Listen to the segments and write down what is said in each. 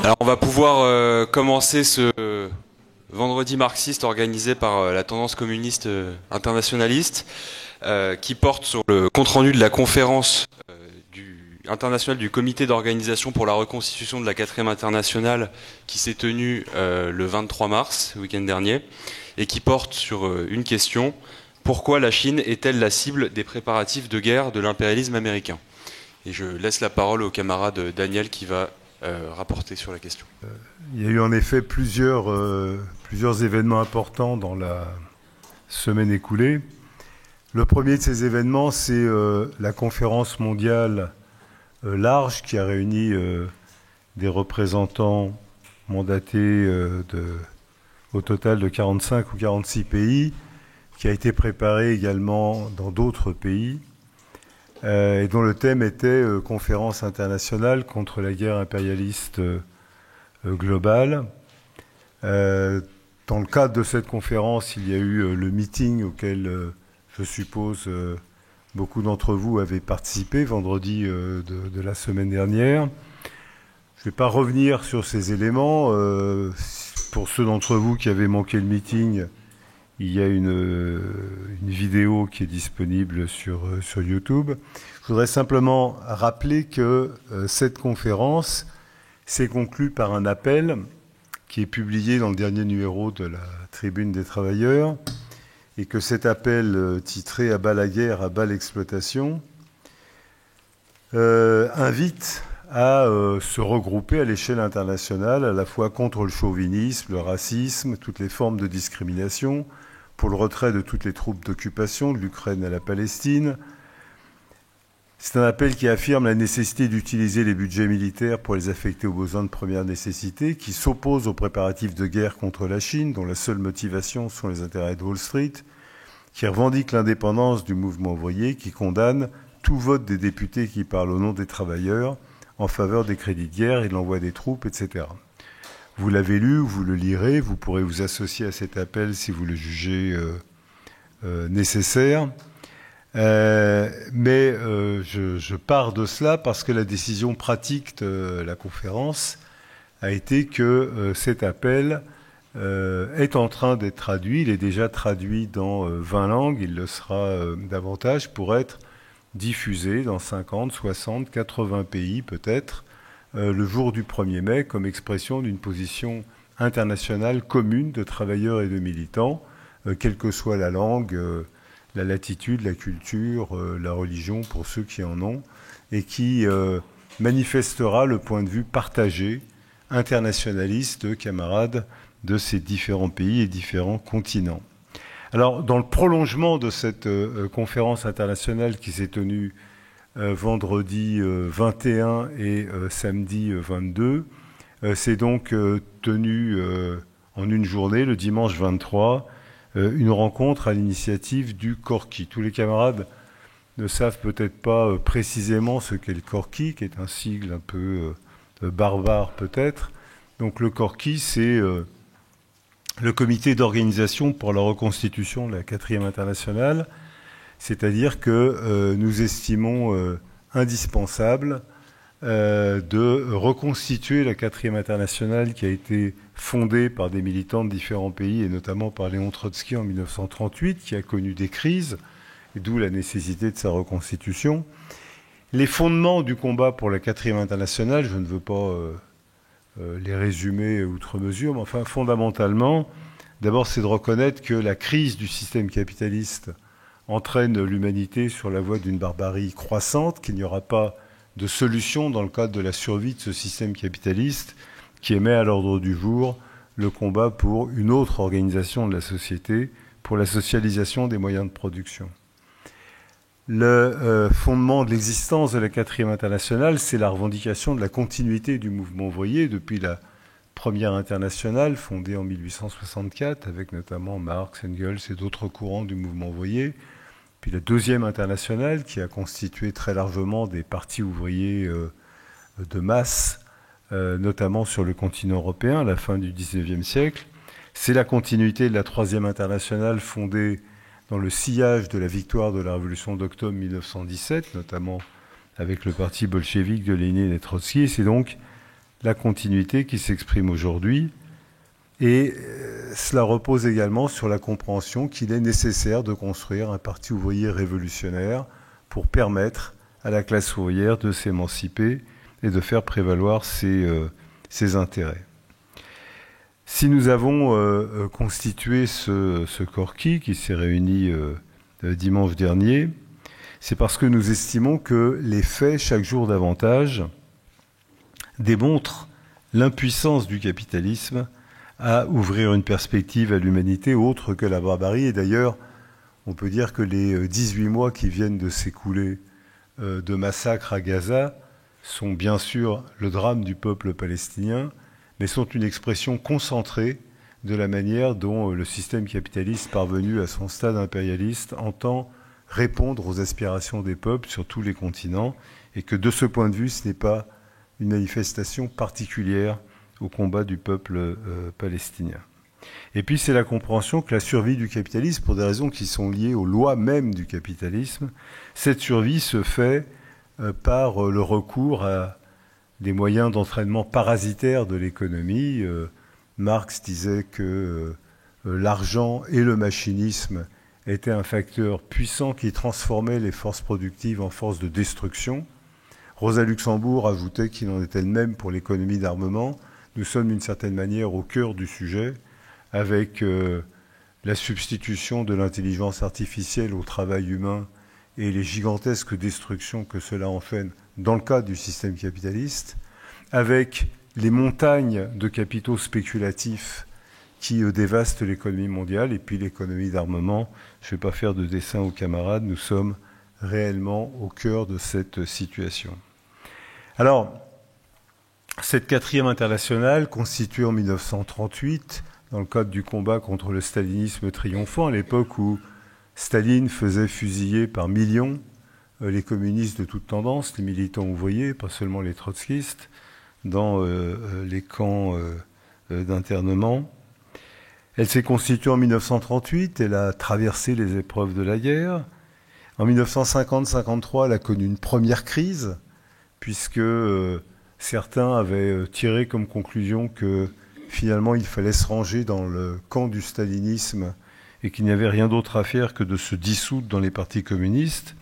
Alors on va pouvoir commencer ce vendredi marxiste organisé par la tendance communiste internationaliste qui porte sur le compte-rendu de la conférence internationale du comité d'organisation pour la reconstitution de la 4e internationale qui s'est tenue le 23 mars, le week-end dernier, et qui porte sur une question: pourquoi la Chine est-elle la cible des préparatifs de guerre de l'impérialisme américain? Et je laisse la parole au camarade Daniel qui va rapporter sur la question. Il y a eu en effet plusieurs événements importants dans la semaine écoulée. Le premier de ces événements, c'est la conférence mondiale large qui a réuni des représentants mandatés au total de 45 ou 46 pays, qui a été préparée également dans d'autres pays, et dont le thème était conférence internationale contre la guerre impérialiste globale. Dans le cadre de cette conférence, il y a eu le meeting auquel je suppose beaucoup d'entre vous avaient participé vendredi de la semaine dernière. Je ne vais pas revenir sur ces éléments. Pour ceux d'entre vous qui avaient manqué le meeting, il y a une vidéo qui est disponible sur YouTube. Je voudrais simplement rappeler que cette conférence s'est conclue par un appel qui est publié dans le dernier numéro de la Tribune des Travailleurs, et que cet appel titré « À bas la guerre, à bas l'exploitation » invite à se regrouper à l'échelle internationale, à la fois contre le chauvinisme, le racisme, toutes les formes de discrimination, pour le retrait de toutes les troupes d'occupation de l'Ukraine à la Palestine. C'est un appel qui affirme la nécessité d'utiliser les budgets militaires pour les affecter aux besoins de première nécessité, qui s'oppose aux préparatifs de guerre contre la Chine, dont la seule motivation sont les intérêts de Wall Street, qui revendique l'indépendance du mouvement ouvrier, qui condamne tout vote des députés qui parlent au nom des travailleurs en faveur des crédits de guerre et de l'envoi des troupes, etc. Vous l'avez lu, vous le lirez, vous pourrez vous associer à cet appel si vous le jugez nécessaire. Mais je pars de cela parce que la décision pratique de la conférence a été que cet appel est en train d'être traduit. Il est déjà traduit dans 20 langues. Il le sera davantage pour être diffusé dans 50, 60, 80 pays peut-être le jour du 1er mai comme expression d'une position internationale commune de travailleurs et de militants, quelle que soit la langue, la latitude, la culture, la religion pour ceux qui en ont, et qui manifestera le point de vue partagé, internationaliste de camarades de ces différents pays et différents continents. Alors, dans le prolongement de cette conférence internationale qui s'est tenue vendredi 21 et samedi 22, c'est donc tenu en une journée, le dimanche 23, une rencontre à l'initiative du Corki. Tous les camarades ne savent peut-être pas précisément ce qu'est le Corki, qui est un sigle un peu barbare peut-être. Donc le Corki, c'est le comité d'organisation pour la reconstitution de la 4e internationale, c'est-à-dire que nous estimons indispensable de reconstituer la 4e internationale qui a été fondée par des militants de différents pays, et notamment par Léon Trotsky en 1938, qui a connu des crises, et d'où la nécessité de sa reconstitution. Les fondements du combat pour la 4e internationale, je ne veux pas les résumer outre mesure, mais enfin, fondamentalement, d'abord, c'est de reconnaître que la crise du système capitaliste entraîne l'humanité sur la voie d'une barbarie croissante, qu'il n'y aura pas de solution dans le cadre de la survie de ce système capitaliste qui met à l'ordre du jour le combat pour une autre organisation de la société, pour la socialisation des moyens de production. Le fondement de l'existence de la 4e internationale, c'est la revendication de la continuité du mouvement ouvrier depuis la première internationale fondée en 1864, avec notamment Marx, Engels et d'autres courants du mouvement ouvrier, puis la 2e internationale qui a constitué très largement des partis ouvriers de masse, notamment sur le continent européen à la fin du XIXe siècle. C'est la continuité de la 3e internationale fondée dans le sillage de la victoire de la Révolution d'octobre 1917, notamment avec le parti bolchevique de Lénine et Trotsky. C'est donc la continuité qui s'exprime aujourd'hui. Et cela repose également sur la compréhension qu'il est nécessaire de construire un parti ouvrier révolutionnaire pour permettre à la classe ouvrière de s'émanciper et de faire prévaloir ses intérêts. Si nous avons constitué ce Corki qui s'est réuni dimanche dernier, c'est parce que nous estimons que les faits, chaque jour davantage, démontrent l'impuissance du capitalisme à ouvrir une perspective à l'humanité autre que la barbarie. Et d'ailleurs, on peut dire que les 18 mois qui viennent de s'écouler de massacres à Gaza sont bien sûr le drame du peuple palestinien, mais sont une expression concentrée de la manière dont le système capitaliste parvenu à son stade impérialiste entend répondre aux aspirations des peuples sur tous les continents, et que de ce point de vue, ce n'est pas une manifestation particulière au combat du peuple palestinien. Et puis c'est la compréhension que la survie du capitalisme, pour des raisons qui sont liées aux lois mêmes du capitalisme, cette survie se fait par le recours à des moyens d'entraînement parasitaires de l'économie. Marx disait que l'argent et le machinisme étaient un facteur puissant qui transformait les forces productives en forces de destruction. Rosa Luxembourg ajoutait qu'il en était le même pour l'économie d'armement. Nous sommes d'une certaine manière au cœur du sujet, avec la substitution de l'intelligence artificielle au travail humain et les gigantesques destructions que cela entraîne dans le cadre du système capitaliste, avec les montagnes de capitaux spéculatifs qui dévastent l'économie mondiale, et puis l'économie d'armement. Je ne vais pas faire de dessin aux camarades, nous sommes réellement au cœur de cette situation. Alors, cette 4e internationale, constituée en 1938, dans le cadre du combat contre le stalinisme triomphant, à l'époque où Staline faisait fusiller par millions les communistes de toute tendance, les militants ouvriers, pas seulement les trotskistes, dans les camps d'internement. Elle s'est constituée en 1938, elle a traversé les épreuves de la guerre. En 1950-53, elle a connu une première crise, puisque certains avaient tiré comme conclusion que finalement il fallait se ranger dans le camp du stalinisme et qu'il n'y avait rien d'autre à faire que de se dissoudre dans les partis communistes.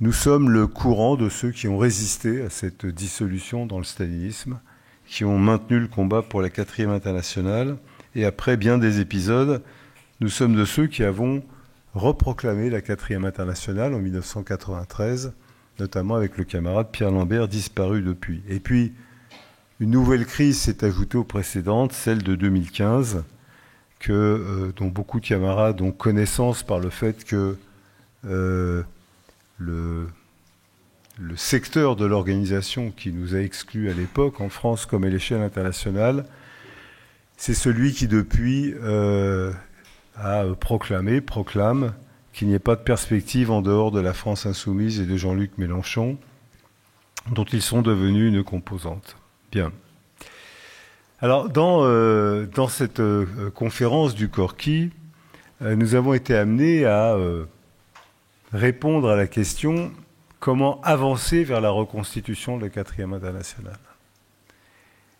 Nous sommes le courant de ceux qui ont résisté à cette dissolution dans le stalinisme, qui ont maintenu le combat pour la 4e internationale. Et après bien des épisodes, nous sommes de ceux qui avons reproclamé la 4e internationale en 1993, notamment avec le camarade Pierre Lambert, disparu depuis. Et puis, une nouvelle crise s'est ajoutée aux précédentes, celle de 2015, dont beaucoup de camarades ont connaissance par le fait que le secteur de l'organisation qui nous a exclus à l'époque, en France comme à l'échelle internationale, c'est celui qui depuis proclame qu'il n'y ait pas de perspective en dehors de la France insoumise et de Jean-Luc Mélenchon, dont ils sont devenus une composante. Bien. Alors, dans cette conférence du Corki, nous avons été amenés à répondre à la question comment avancer vers la reconstitution de la 4e internationale.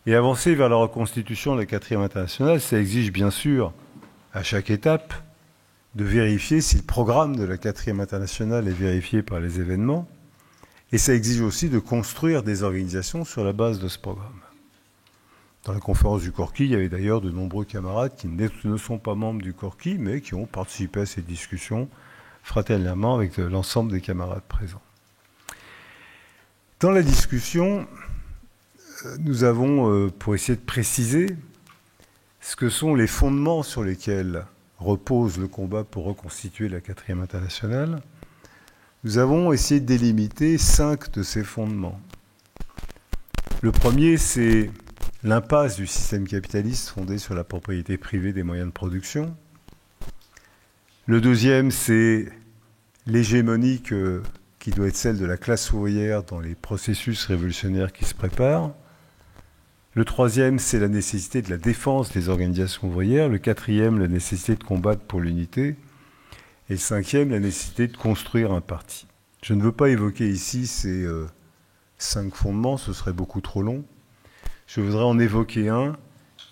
Et avancer vers la reconstitution de la 4e internationale, ça exige bien sûr, à chaque étape, de vérifier si le programme de la 4e internationale est vérifié par les événements, et ça exige aussi de construire des organisations sur la base de ce programme. Dans la conférence du Corki, il y avait d'ailleurs de nombreux camarades qui ne sont pas membres du Corki, mais qui ont participé à ces discussions fraternellement avec l'ensemble des camarades présents. Dans la discussion, nous avons, pour essayer de préciser ce que sont les fondements sur lesquels repose le combat pour reconstituer la 4e internationale, nous avons essayé de délimiter 5 de ces fondements. Le premier, c'est l'impasse du système capitaliste fondé sur la propriété privée des moyens de production. Le deuxième, c'est l'hégémonie qui doit être celle de la classe ouvrière dans les processus révolutionnaires qui se préparent. Le troisième, c'est la nécessité de la défense des organisations ouvrières. Le quatrième, la nécessité de combattre pour l'unité. Et le cinquième, la nécessité de construire un parti. Je ne veux pas évoquer ici ces 5 fondements, ce serait beaucoup trop long. Je voudrais en évoquer un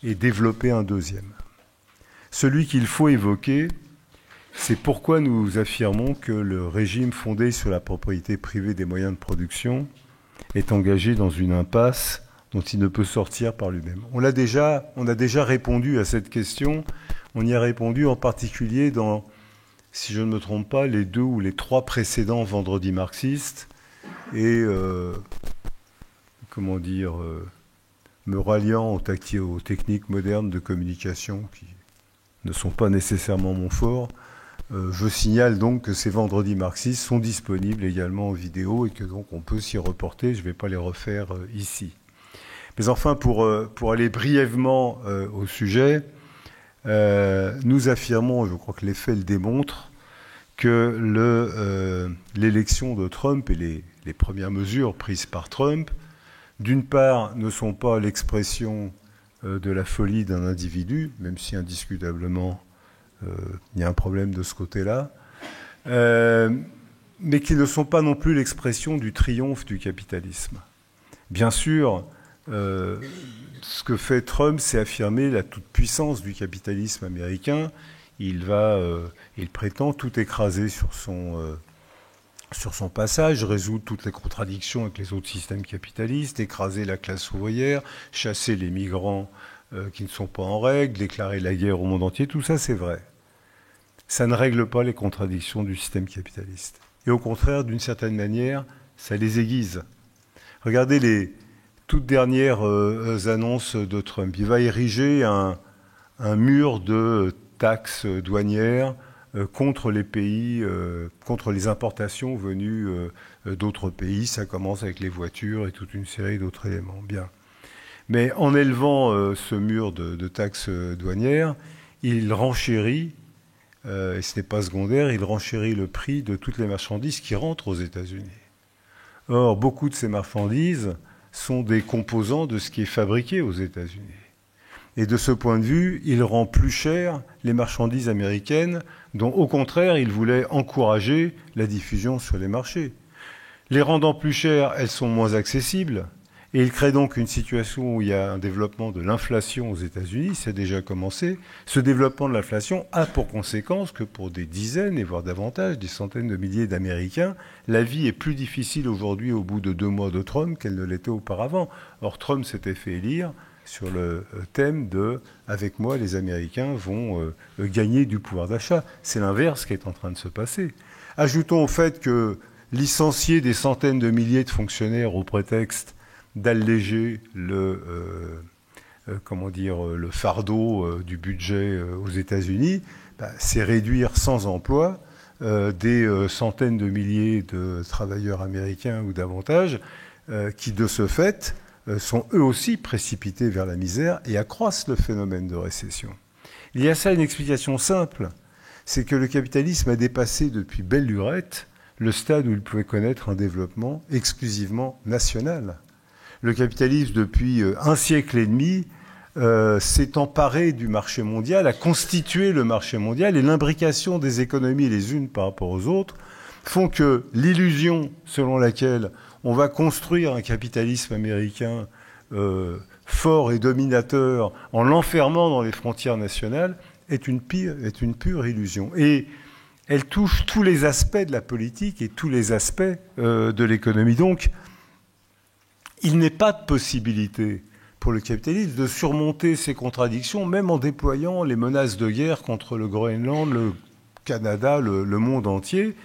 et développer un deuxième. Celui qu'il faut évoquer, c'est pourquoi nous affirmons que le régime fondé sur la propriété privée des moyens de production est engagé dans une impasse dont il ne peut sortir par lui-même. On a déjà répondu à cette question. On y a répondu en particulier dans, si je ne me trompe pas, les 2 ou les 3 précédents vendredis marxistes et, me ralliant aux techniques modernes de communication qui ne sont pas nécessairement mon fort. Je signale donc que ces vendredis marxistes sont disponibles également en vidéo et que donc on peut s'y reporter. Je ne vais pas les refaire ici. Mais enfin, pour aller brièvement au sujet, nous affirmons, je crois que les faits le démontrent, que l'élection de Trump et les premières mesures prises par Trump, d'une part, ne sont pas l'expression de la folie d'un individu, même si indiscutablement il y a un problème de ce côté-là, mais qui ne sont pas non plus l'expression du triomphe du capitalisme. Bien sûr, ce que fait Trump, c'est affirmer la toute-puissance du capitalisme américain. Il prétend tout écraser sur son passage, résoudre toutes les contradictions avec les autres systèmes capitalistes, écraser la classe ouvrière, chasser les migrants qui ne sont pas en règle, déclarer la guerre au monde entier. Tout ça, c'est vrai. Ça ne règle pas les contradictions du système capitaliste. Et au contraire, d'une certaine manière, ça les aiguise. Regardez les toutes dernières annonces de Trump. Il va ériger un mur de taxes douanières contre les pays, contre les importations venues d'autres pays. Ça commence avec les voitures et toute une série d'autres éléments. Bien. Mais en élevant ce mur de taxes douanières, il renchérit, et ce n'est pas secondaire, il renchérit le prix de toutes les marchandises qui rentrent aux États-Unis. Or, beaucoup de ces marchandises sont des composants de ce qui est fabriqué aux États-Unis. Et de ce point de vue, il rend plus cher les marchandises américaines dont, au contraire, il voulait encourager la diffusion sur les marchés. Les rendant plus chères, elles sont moins accessibles. Et il crée donc une situation où il y a un développement de l'inflation aux États-Unis, c'est déjà commencé. Ce développement de l'inflation a pour conséquence que pour des dizaines, et voire davantage, des centaines de milliers d'Américains, la vie est plus difficile aujourd'hui au bout de 2 mois de Trump qu'elle ne l'était auparavant. Or, Trump s'était fait élire sur le thème de « avec moi, les Américains vont gagner du pouvoir d'achat ». C'est l'inverse qui est en train de se passer. Ajoutons au fait que licencier des centaines de milliers de fonctionnaires au prétexte d'alléger le fardeau du budget aux États-Unis, c'est réduire sans emploi des centaines de milliers de travailleurs américains ou davantage qui, de ce fait, sont eux aussi précipités vers la misère et accroissent le phénomène de récession. Il y a ça une explication simple, c'est que le capitalisme a dépassé depuis belle lurette le stade où il pouvait connaître un développement exclusivement national. Le capitalisme, depuis un siècle et demi, s'est emparé du marché mondial, a constitué le marché mondial, et l'imbrication des économies les unes par rapport aux autres font que l'illusion selon laquelle on va construire un capitalisme américain fort et dominateur en l'enfermant dans les frontières nationales est une pure illusion. Et elle touche tous les aspects de la politique et tous les aspects de l'économie. Donc, il n'est pas de possibilité pour le capitalisme de surmonter ces contradictions, même en déployant les menaces de guerre contre le Groenland, le Canada, le monde entier.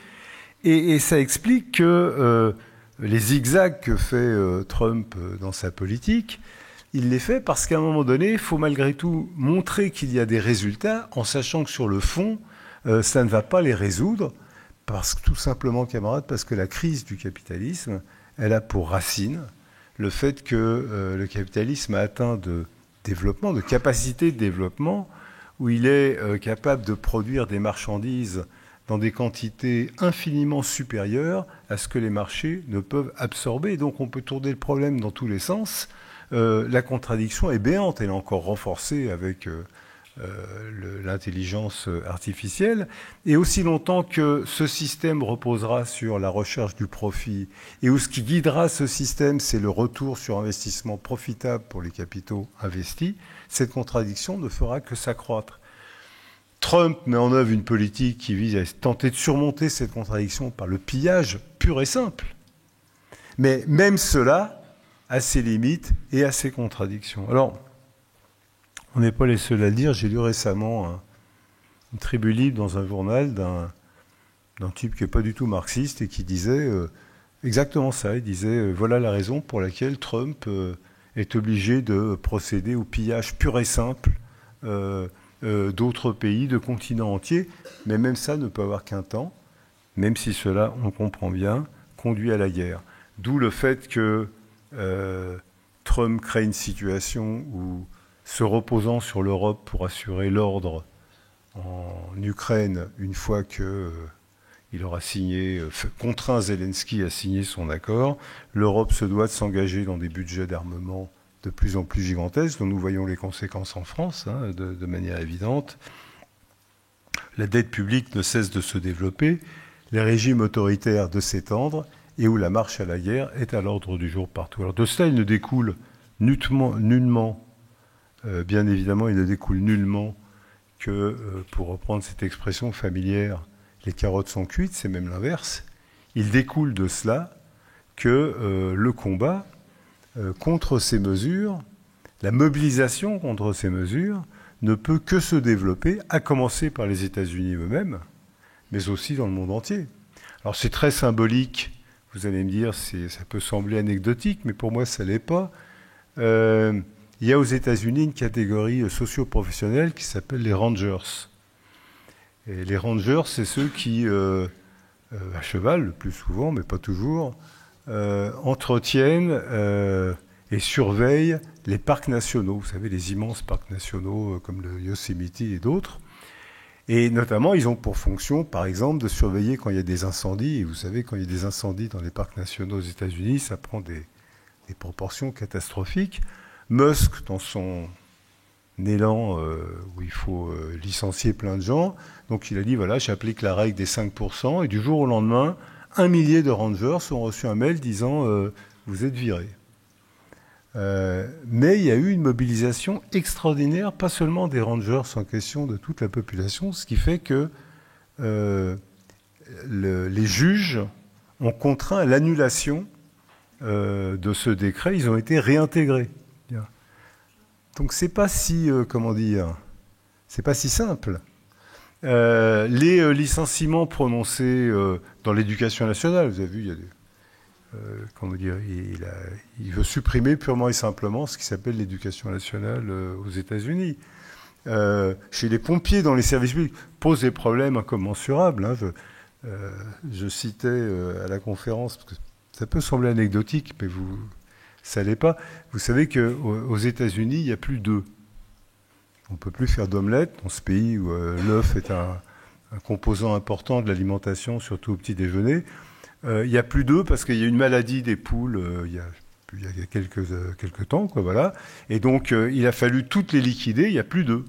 Et ça explique que les zigzags que fait Trump dans sa politique, il les fait parce qu'à un moment donné, il faut malgré tout montrer qu'il y a des résultats, en sachant que sur le fond, ça ne va pas les résoudre, parce que tout simplement, camarades, parce que la crise du capitalisme, elle a pour racine le fait que le capitalisme a atteint de développement, de capacité de développement, où il est capable de produire des marchandises dans des quantités infiniment supérieures à ce que les marchés ne peuvent absorber. Donc on peut tourner le problème dans tous les sens. La contradiction est béante, elle est encore renforcée avec l'intelligence artificielle. Et aussi longtemps que ce système reposera sur la recherche du profit et où ce qui guidera ce système, c'est le retour sur investissement profitable pour les capitaux investis, cette contradiction ne fera que s'accroître. Trump met en œuvre une politique qui vise à tenter de surmonter cette contradiction par le pillage pur et simple. Mais même cela a ses limites et a ses contradictions. Alors, on n'est pas les seuls à le dire. J'ai lu récemment une tribune libre dans un journal d'un type qui n'est pas du tout marxiste et qui disait exactement ça. Il disait voilà la raison pour laquelle Trump est obligé de procéder au pillage pur et simple d'autres pays, de continents entiers. Mais même ça ne peut avoir qu'un temps, même si cela, on comprend bien, conduit à la guerre. D'où le fait que Trump crée une situation où, se reposant sur l'Europe pour assurer l'ordre en Ukraine, une fois qu'il aura signé, contraint Zelensky à signer son accord, l'Europe se doit de s'engager dans des budgets d'armement de plus en plus gigantesques, dont nous voyons les conséquences en France, de manière évidente. La dette publique ne cesse de se développer, les régimes autoritaires de s'étendre, et où la marche à la guerre est à l'ordre du jour partout. Alors de cela, il ne découle nullement, bien évidemment, il ne découle nullement que, pour reprendre cette expression familière, les carottes sont cuites, c'est même l'inverse. Il découle de cela que le combat contre ces mesures, la mobilisation contre ces mesures, ne peut que se développer, à commencer par les États-Unis eux-mêmes, mais aussi dans le monde entier. Alors c'est très symbolique, vous allez me dire, ça peut sembler anecdotique, mais pour moi ça ne l'est pas. Il y a aux États-Unis une catégorie socio-professionnelle qui s'appelle les Rangers. Et les Rangers, c'est ceux qui, à cheval le plus souvent, mais pas toujours, entretiennent et surveillent les parcs nationaux. Vous savez, les immenses parcs nationaux comme le Yosemite et d'autres. Et notamment, ils ont pour fonction, par exemple, de surveiller quand il y a des incendies. Et vous savez, quand il y a des incendies dans les parcs nationaux aux États-Unis, ça prend des proportions catastrophiques. Musk, dans son élan où il faut licencier plein de gens, donc il a dit, voilà, j'applique la règle des 5%, et du jour au lendemain, 1 millier de rangers ont reçu un mail disant vous êtes virés. Mais il y a eu une mobilisation extraordinaire, pas seulement des rangers en question, de toute la population, ce qui fait que les juges ont contraint à l'annulation de ce décret. Ils ont été réintégrés. Donc c'est pas si, c'est pas si simple. Les licenciements prononcés dans l'éducation nationale, vous avez vu, il y a il veut supprimer purement et simplement ce qui s'appelle l'éducation nationale aux États-Unis. Chez les pompiers dans les services publics, pose des problèmes incommensurables. Je citais à la conférence, parce que ça peut sembler anecdotique, mais ça l'est pas. Vous savez qu'aux États-Unis, il n'y a plus d'œufs. On ne peut plus faire d'omelette dans ce pays où l'œuf est un composant important de l'alimentation, surtout au petit déjeuner. Il n'y a plus d'œufs parce qu'il y a une maladie des poules il y a quelques temps, voilà. Et donc, il a fallu toutes les liquider, il n'y a plus d'œufs.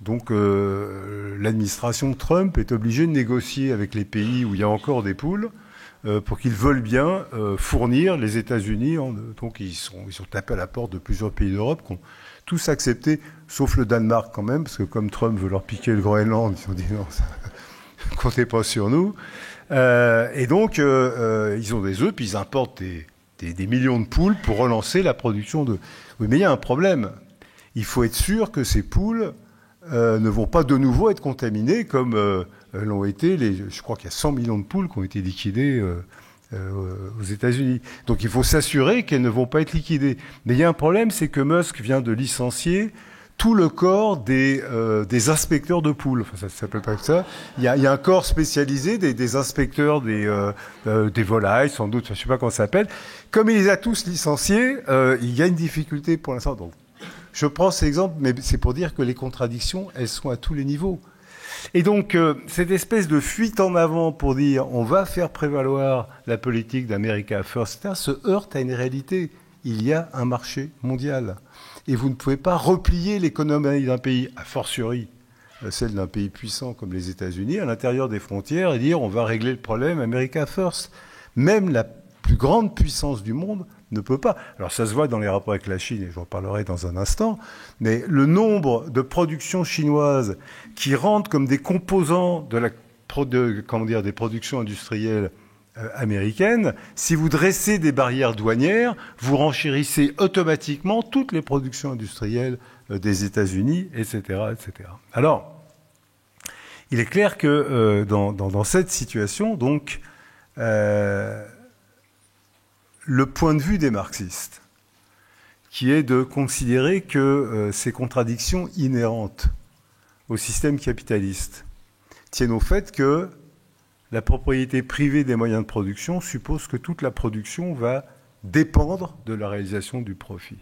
Donc, l'administration Trump est obligée de négocier avec les pays où il y a encore des poules pour qu'ils veulent bien fournir les États-Unis. Donc, ils sont tapés à la porte de plusieurs pays d'Europe qui ont tous accepté, sauf le Danemark quand même, parce que comme Trump veut leur piquer le Groenland, ils ont dit non, ça, comptez pas sur nous. Et donc, ils ont des œufs, puis ils importent des millions de poules pour relancer la production d'œufs. Oui, mais il y a un problème. Il faut être sûr que ces poules ne vont pas de nouveau être contaminées comme l'ont été, je crois qu'il y a 100 millions de poules qui ont été liquidées aux États-Unis. Donc il faut s'assurer qu'elles ne vont pas être liquidées. Mais il y a un problème, c'est que Musk vient de licencier tout le corps des inspecteurs de poules. Enfin, ça ne s'appelle pas comme ça. Il y a un corps spécialisé des inspecteurs des volailles, sans doute, je ne sais pas comment ça s'appelle. Comme il les a tous licenciés, il y a une difficulté pour l'instant. Donc, je prends cet exemple, mais c'est pour dire que les contradictions, elles sont à tous les niveaux. Et donc, cette espèce de fuite en avant pour dire on va faire prévaloir la politique d'America First se heurte à une réalité. Il y a un marché mondial. Et vous ne pouvez pas replier l'économie d'un pays, a fortiori celle d'un pays puissant comme les États-Unis, à l'intérieur des frontières et dire on va régler le problème America First. Même la plus grande puissance du monde ne peut pas. Alors ça se voit dans les rapports avec la Chine, et j'en parlerai dans un instant, mais le nombre de productions chinoises qui rentrent comme des composants des productions industrielles américaines, si vous dressez des barrières douanières, vous renchérissez automatiquement toutes les productions industrielles des États-Unis, etc., etc. Alors, il est clair que dans cette situation, donc, le point de vue des marxistes, qui est de considérer que ces contradictions inhérentes au système capitaliste tiennent au fait que la propriété privée des moyens de production suppose que toute la production va dépendre de la réalisation du profit.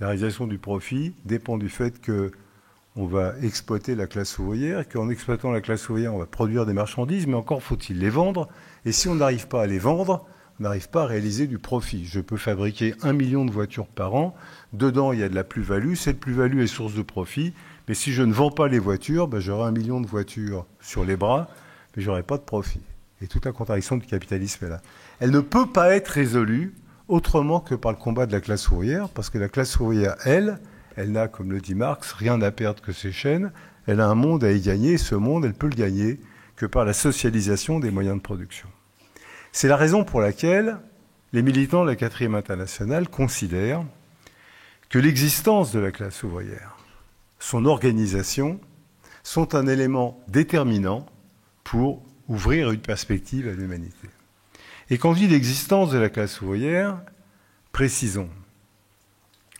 La réalisation du profit dépend du fait qu'on va exploiter la classe ouvrière, qu'en exploitant la classe ouvrière, on va produire des marchandises, mais encore faut-il les vendre. Et si on n'arrive pas à les vendre, on n'arrive pas à réaliser du profit. Je peux fabriquer 1 million de voitures par an. Dedans, il y a de la plus-value. Cette plus-value est source de profit. Mais si je ne vends pas les voitures, j'aurai 1 million de voitures sur les bras, mais je n'aurai pas de profit. Et toute la contradiction du capitalisme est là. Elle ne peut pas être résolue autrement que par le combat de la classe ouvrière, parce que la classe ouvrière, elle n'a, comme le dit Marx, rien à perdre que ses chaînes. Elle a un monde à y gagner. Et ce monde, elle peut le gagner que par la socialisation des moyens de production. C'est la raison pour laquelle les militants de la 4e internationale considèrent que l'existence de la classe ouvrière, son organisation, sont un élément déterminant pour ouvrir une perspective à l'humanité. Et quand je dis l'existence de la classe ouvrière, précisons.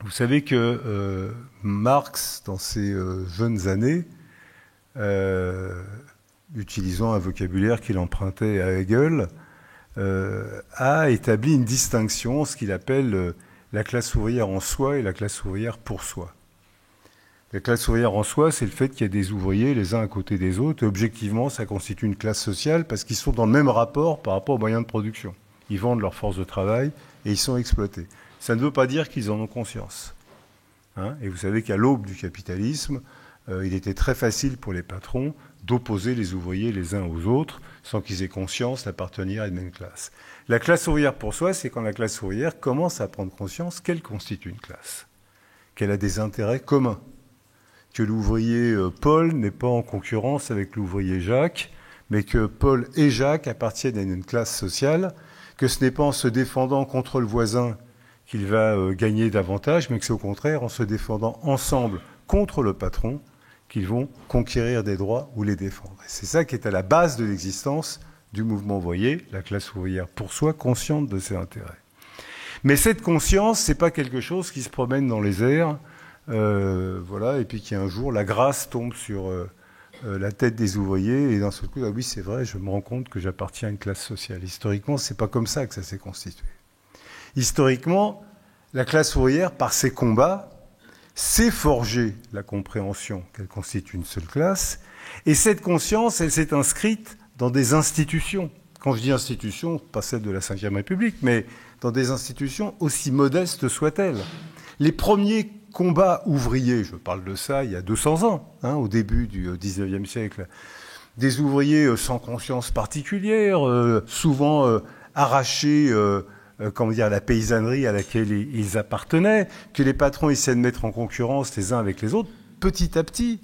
Vous savez que Marx, dans ses jeunes années, utilisant un vocabulaire qu'il empruntait à Hegel, a établi une distinction, ce qu'il appelle la classe ouvrière en soi et la classe ouvrière pour soi. La classe ouvrière en soi, c'est le fait qu'il y a des ouvriers les uns à côté des autres. Et objectivement, ça constitue une classe sociale parce qu'ils sont dans le même rapport par rapport aux moyens de production. Ils vendent leur force de travail et ils sont exploités. Ça ne veut pas dire qu'ils en ont conscience. Et vous savez qu'à l'aube du capitalisme, il était très facile pour les patrons d'opposer les ouvriers les uns aux autres sans qu'ils aient conscience d'appartenir à une même classe. La classe ouvrière pour soi, c'est quand la classe ouvrière commence à prendre conscience qu'elle constitue une classe, qu'elle a des intérêts communs, que l'ouvrier Paul n'est pas en concurrence avec l'ouvrier Jacques, mais que Paul et Jacques appartiennent à une classe sociale, que ce n'est pas en se défendant contre le voisin qu'il va gagner davantage, mais que c'est au contraire en se défendant ensemble contre le patron qu'ils vont conquérir des droits ou les défendre. Et c'est ça qui est à la base de l'existence du mouvement ouvrier, la classe ouvrière pour soi, consciente de ses intérêts. Mais cette conscience, c'est pas quelque chose qui se promène dans les airs, et puis qu'un jour, la grâce tombe sur la tête des ouvriers, et d'un seul coup, ah oui, c'est vrai, je me rends compte que j'appartiens à une classe sociale. Historiquement, c'est pas comme ça que ça s'est constitué. Historiquement, la classe ouvrière, par ses combats, s'est forgée la compréhension qu'elle constitue une seule classe, et cette conscience, elle s'est inscrite dans des institutions. Quand je dis institutions, pas celles de la Ve République, mais dans des institutions aussi modestes soient-elles. Les premiers combats ouvriers, je parle de ça il y a 200 ans, au début du XIXe siècle, des ouvriers sans conscience particulière, souvent arrachés à la paysannerie à laquelle ils appartenaient, que les patrons essaient de mettre en concurrence les uns avec les autres, petit à petit,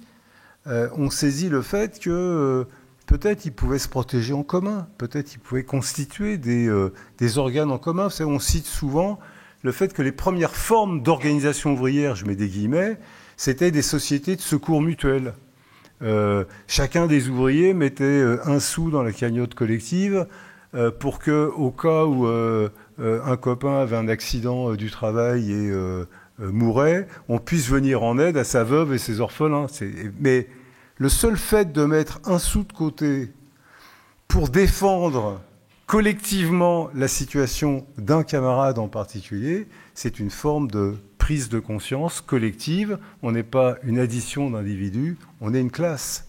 on saisit le fait que peut-être ils pouvaient se protéger en commun, peut-être ils pouvaient constituer des organes en commun. Vous savez, on cite souvent le fait que les premières formes d'organisation ouvrière, je mets des guillemets, c'était des sociétés de secours mutuels. Chacun des ouvriers mettait 1 sou dans la cagnotte collective pour que, au cas où un copain avait un accident du travail et mourait, on puisse venir en aide à sa veuve et ses orphelins. Mais le seul fait de mettre 1 sou de côté pour défendre collectivement la situation d'un camarade en particulier, c'est une forme de prise de conscience collective. On n'est pas une addition d'individus, on est une classe.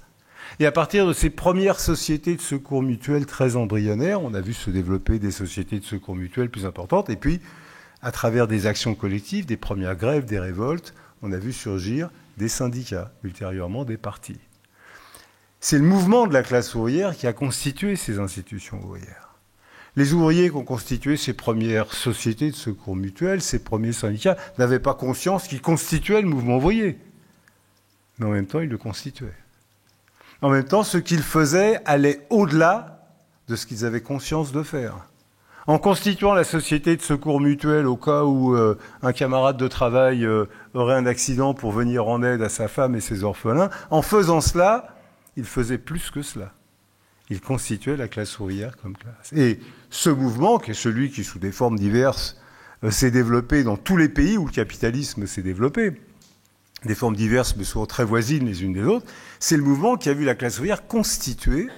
Et à partir de ces premières sociétés de secours mutuels très embryonnaires, on a vu se développer des sociétés de secours mutuels plus importantes, et puis, à travers des actions collectives, des premières grèves, des révoltes, on a vu surgir des syndicats, ultérieurement des partis. C'est le mouvement de la classe ouvrière qui a constitué ces institutions ouvrières. Les ouvriers qui ont constitué ces premières sociétés de secours mutuels, ces premiers syndicats, n'avaient pas conscience qu'ils constituaient le mouvement ouvrier. Mais en même temps, ils le constituaient. En même temps, ce qu'ils faisaient allait au-delà de ce qu'ils avaient conscience de faire. En constituant la société de secours mutuel au cas où un camarade de travail aurait un accident pour venir en aide à sa femme et ses orphelins, en faisant cela, il faisait plus que cela. Il constituait la classe ouvrière comme classe. Et ce mouvement, qui est celui qui, sous des formes diverses, s'est développé dans tous les pays où le capitalisme s'est développé, des formes diverses mais souvent très voisines les unes des autres, c'est le mouvement qui a vu la classe ouvrière constituer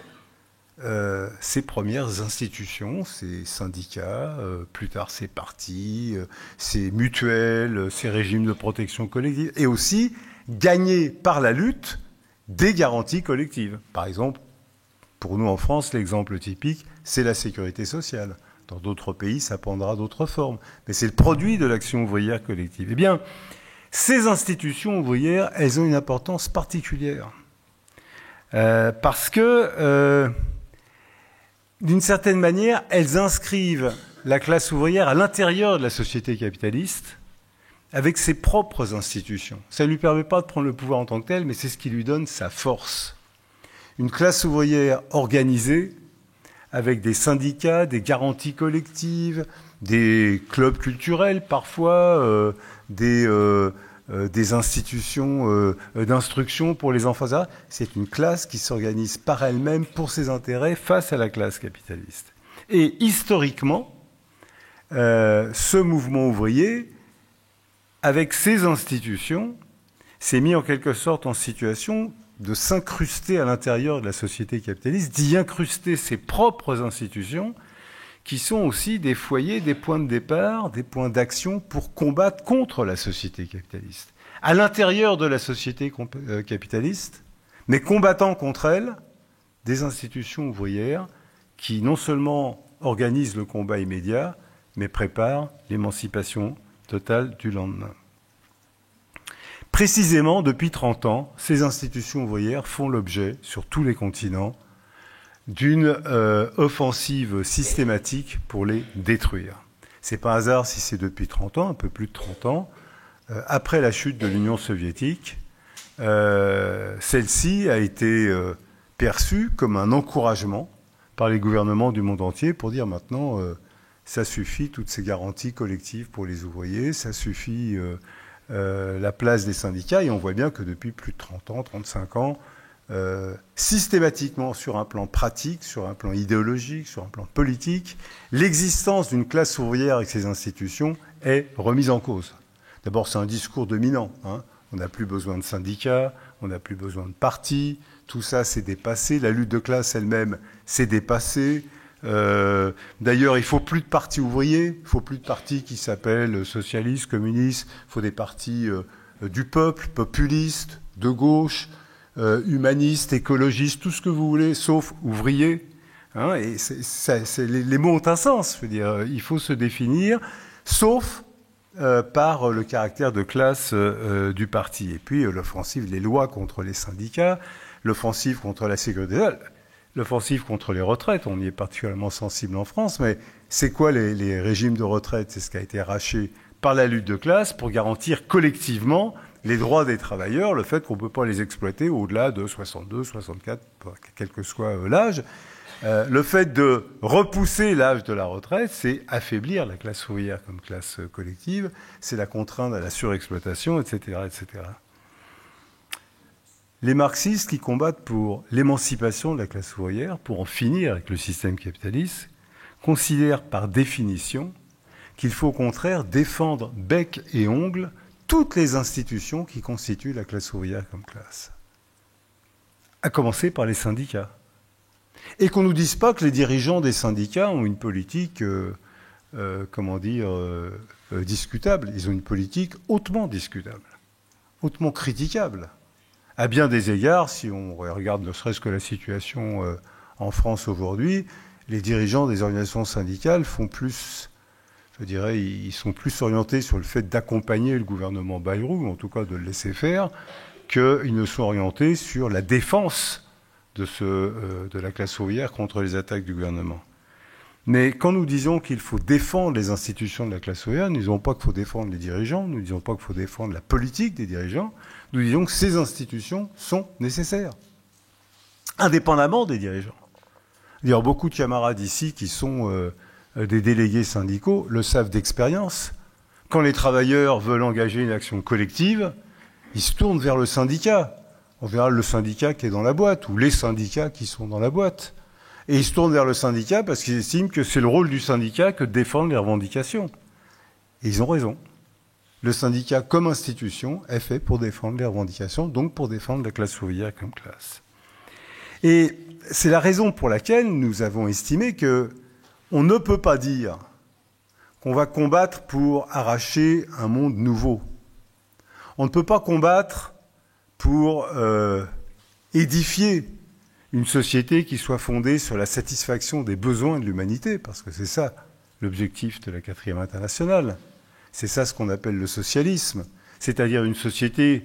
ses premières institutions, ses syndicats, plus tard ses partis, ses mutuelles, ses régimes de protection collective, et aussi gagner par la lutte des garanties collectives. Par exemple, pour nous en France, l'exemple typique, c'est la sécurité sociale. Dans d'autres pays, ça prendra d'autres formes. Mais c'est le produit de l'action ouvrière collective. Eh bien, ces institutions ouvrières, elles ont une importance particulière. Parce que, d'une certaine manière, elles inscrivent la classe ouvrière à l'intérieur de la société capitaliste avec ses propres institutions. Ça ne lui permet pas de prendre le pouvoir en tant que tel, mais c'est ce qui lui donne sa force. Une classe ouvrière organisée, avec des syndicats, des garanties collectives, des clubs culturels parfois, des institutions d'instruction pour les enfants. C'est une classe qui s'organise par elle-même pour ses intérêts face à la classe capitaliste. Et historiquement, ce mouvement ouvrier, avec ses institutions, s'est mis en quelque sorte en situation de s'incruster à l'intérieur de la société capitaliste, d'y incruster ses propres institutions, qui sont aussi des foyers, des points de départ, des points d'action pour combattre contre la société capitaliste. À l'intérieur de la société capitaliste, mais combattant contre elle, des institutions ouvrières qui non seulement organisent le combat immédiat, mais préparent l'émancipation totale du lendemain. Précisément, depuis 30 ans, ces institutions ouvrières font l'objet, sur tous les continents, d'une offensive systématique pour les détruire. C'est pas un hasard si c'est depuis 30 ans, un peu plus de 30 ans, après la chute de l'Union soviétique, celle-ci a été perçue comme un encouragement par les gouvernements du monde entier pour dire maintenant, ça suffit, toutes ces garanties collectives pour les ouvriers, ça suffit la place des syndicats, et on voit bien que depuis plus de 30 ans, 35 ans, systématiquement sur un plan pratique, sur un plan idéologique, sur un plan politique, l'existence d'une classe ouvrière avec ses institutions est remise en cause. D'abord, c'est un discours dominant. On n'a plus besoin de syndicats, on n'a plus besoin de partis, tout ça c'est dépassé, la lutte de classe elle-même c'est dépassé. D'ailleurs, il ne faut plus de partis ouvriers, il ne faut plus de partis qui s'appellent socialistes, communistes, il faut des partis du peuple, populistes, de gauche, humanistes, écologistes, tout ce que vous voulez, sauf ouvriers. Et les mots ont un sens, je veux dire, il faut se définir, sauf par le caractère de classe du parti. Et puis l'offensive, les lois contre les syndicats, l'offensive contre la sécurité sociale, l'offensive contre les retraites, on y est particulièrement sensible en France, mais c'est quoi les régimes de retraite? C'est ce qui a été arraché par la lutte de classe pour garantir collectivement les droits des travailleurs, le fait qu'on ne peut pas les exploiter au-delà de 62, 64, quel que soit l'âge. Le fait de repousser l'âge de la retraite, c'est affaiblir la classe ouvrière comme classe collective, c'est la contrainte à la surexploitation, etc., etc. Les marxistes qui combattent pour l'émancipation de la classe ouvrière, pour en finir avec le système capitaliste, considèrent par définition qu'il faut au contraire défendre bec et ongle toutes les institutions qui constituent la classe ouvrière comme classe. À commencer par les syndicats. Et qu'on ne nous dise pas que les dirigeants des syndicats ont une politique, discutable. Ils ont une politique hautement discutable, hautement critiquable. À bien des égards, si on regarde ne serait-ce que la situation en France aujourd'hui, les dirigeants des organisations syndicales font plus, je dirais, ils sont plus orientés sur le fait d'accompagner le gouvernement Bayrou, ou en tout cas de le laisser faire, qu'ils ne sont orientés sur la défense de la classe ouvrière contre les attaques du gouvernement. Mais quand nous disons qu'il faut défendre les institutions de la classe ouvrière, nous ne disons pas qu'il faut défendre les dirigeants, nous ne disons pas qu'il faut défendre la politique des dirigeants, nous disons que ces institutions sont nécessaires, indépendamment des dirigeants. D'ailleurs, beaucoup de camarades ici qui sont des délégués syndicaux le savent d'expérience. Quand les travailleurs veulent engager une action collective, ils se tournent vers le syndicat. En général, le syndicat qui est dans la boîte, ou les syndicats qui sont dans la boîte. Et ils se tournent vers le syndicat parce qu'ils estiment que c'est le rôle du syndicat que de défendre les revendications. Et ils ont raison. Le syndicat, comme institution, est fait pour défendre les revendications, donc pour défendre la classe ouvrière comme classe. Et c'est la raison pour laquelle nous avons estimé qu'on ne peut pas dire qu'on va combattre pour arracher un monde nouveau. On ne peut pas combattre pour édifier une société qui soit fondée sur la satisfaction des besoins de l'humanité, parce que c'est ça l'objectif de la 4e internationale. C'est ça ce qu'on appelle le socialisme, c'est-à-dire une société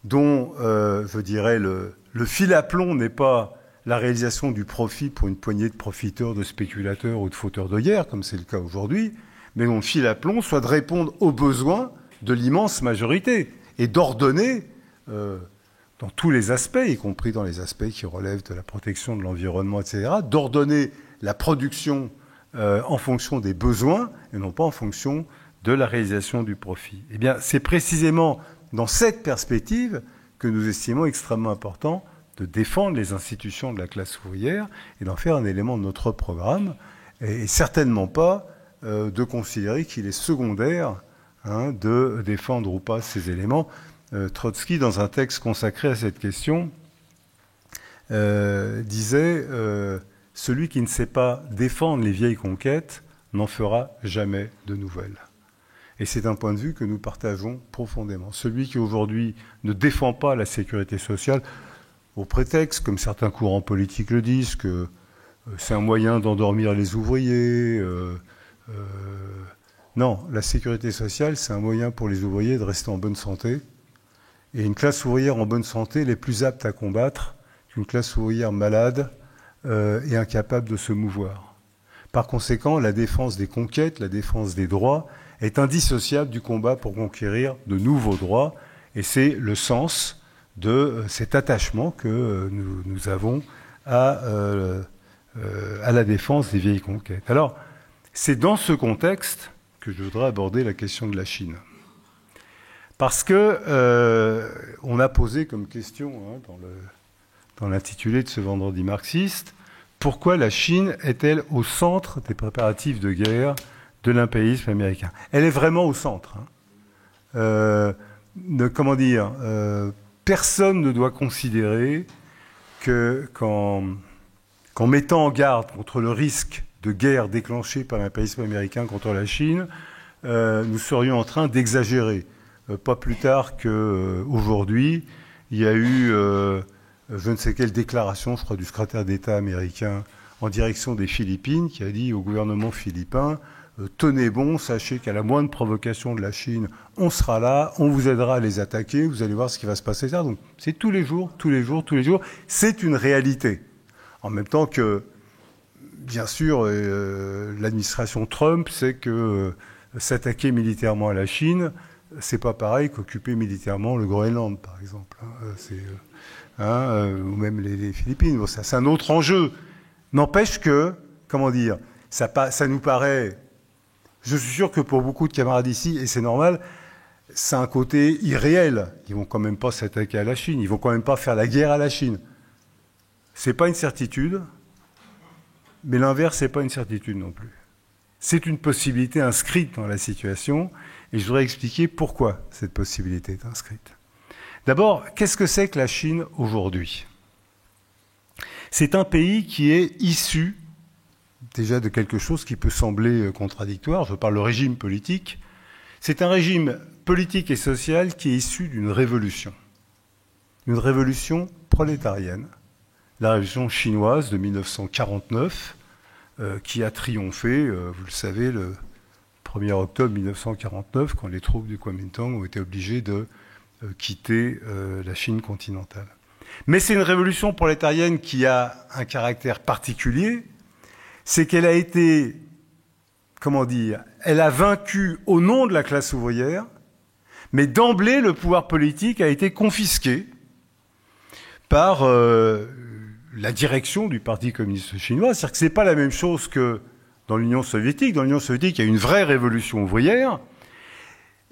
dont, je dirais, le fil à plomb n'est pas la réalisation du profit pour une poignée de profiteurs, de spéculateurs ou de fauteurs de guerre, comme c'est le cas aujourd'hui, mais dont le fil à plomb soit de répondre aux besoins de l'immense majorité et d'ordonner dans tous les aspects, y compris dans les aspects qui relèvent de la protection de l'environnement, etc., d'ordonner la production en fonction des besoins et non pas en fonction de la réalisation du profit. Eh bien, c'est précisément dans cette perspective que nous estimons extrêmement important de défendre les institutions de la classe ouvrière et d'en faire un élément de notre programme, et certainement pas de considérer qu'il est secondaire de défendre ou pas ces éléments. Trotsky, dans un texte consacré à cette question, disait « Celui qui ne sait pas défendre les vieilles conquêtes n'en fera jamais de nouvelles ». Et c'est un point de vue que nous partageons profondément. Celui qui aujourd'hui ne défend pas la sécurité sociale, au prétexte, comme certains courants politiques le disent, que c'est un moyen d'endormir les ouvriers. Non, la sécurité sociale, c'est un moyen pour les ouvriers de rester en bonne santé. Et une classe ouvrière en bonne santé, elle est plus apte à combattre qu'une classe ouvrière malade et incapable de se mouvoir. Par conséquent, la défense des conquêtes, la défense des droits est indissociable du combat pour conquérir de nouveaux droits. Et c'est le sens de cet attachement que nous avons à la défense des vieilles conquêtes. Alors, c'est dans ce contexte que je voudrais aborder la question de la Chine. Parce que on a posé comme question dans l'intitulé de ce vendredi marxiste, pourquoi la Chine est-elle au centre des préparatifs de guerre de l'impérialisme américain? Elle est vraiment au centre. Comment dire, personne ne doit considérer qu'en mettant en garde contre le risque de guerre déclenché par l'impérialisme américain contre la Chine, nous serions en train d'exagérer. Pas plus tard qu'aujourd'hui, il y a eu je ne sais quelle déclaration, je crois, du secrétaire d'État américain en direction des Philippines, qui a dit au gouvernement philippin « Tenez bon, sachez qu'à la moindre provocation de la Chine, on sera là, on vous aidera à les attaquer, vous allez voir ce qui va se passer. » Donc c'est tous les jours, c'est une réalité. En même temps que, bien sûr, l'administration Trump sait que s'attaquer militairement à la Chine, c'est pas pareil qu'occuper militairement le Groenland, par exemple. Ou même les Philippines. Bon, ça, c'est un autre enjeu. N'empêche que, comment dire, ça nous paraît... Je suis sûr que pour beaucoup de camarades ici, et c'est normal, c'est un côté irréel. Ils vont quand même pas s'attaquer à la Chine. Ils vont quand même pas faire la guerre à la Chine. C'est pas une certitude, mais l'inverse, c'est pas une certitude non plus. C'est une possibilité inscrite dans la situation, et je voudrais expliquer pourquoi cette possibilité est inscrite. D'abord, qu'est-ce que c'est que la Chine aujourd'hui? C'est un pays qui est issu déjà de quelque chose qui peut sembler contradictoire. Je parle de régime politique. C'est un régime politique et social qui est issu d'une révolution prolétarienne, la révolution chinoise de 1949, qui a triomphé, vous le savez, le 1er octobre 1949, quand les troupes du Kuomintang ont été obligées de quitter la Chine continentale. Mais c'est une révolution prolétarienne qui a un caractère particulier, c'est qu'elle a été, comment dire, elle a vaincu au nom de la classe ouvrière, mais d'emblée, le pouvoir politique a été confisqué par la direction du Parti communiste chinois. C'est-à-dire que ce n'est pas la même chose que dans l'Union soviétique. Dans l'Union soviétique, il y a eu une vraie révolution ouvrière.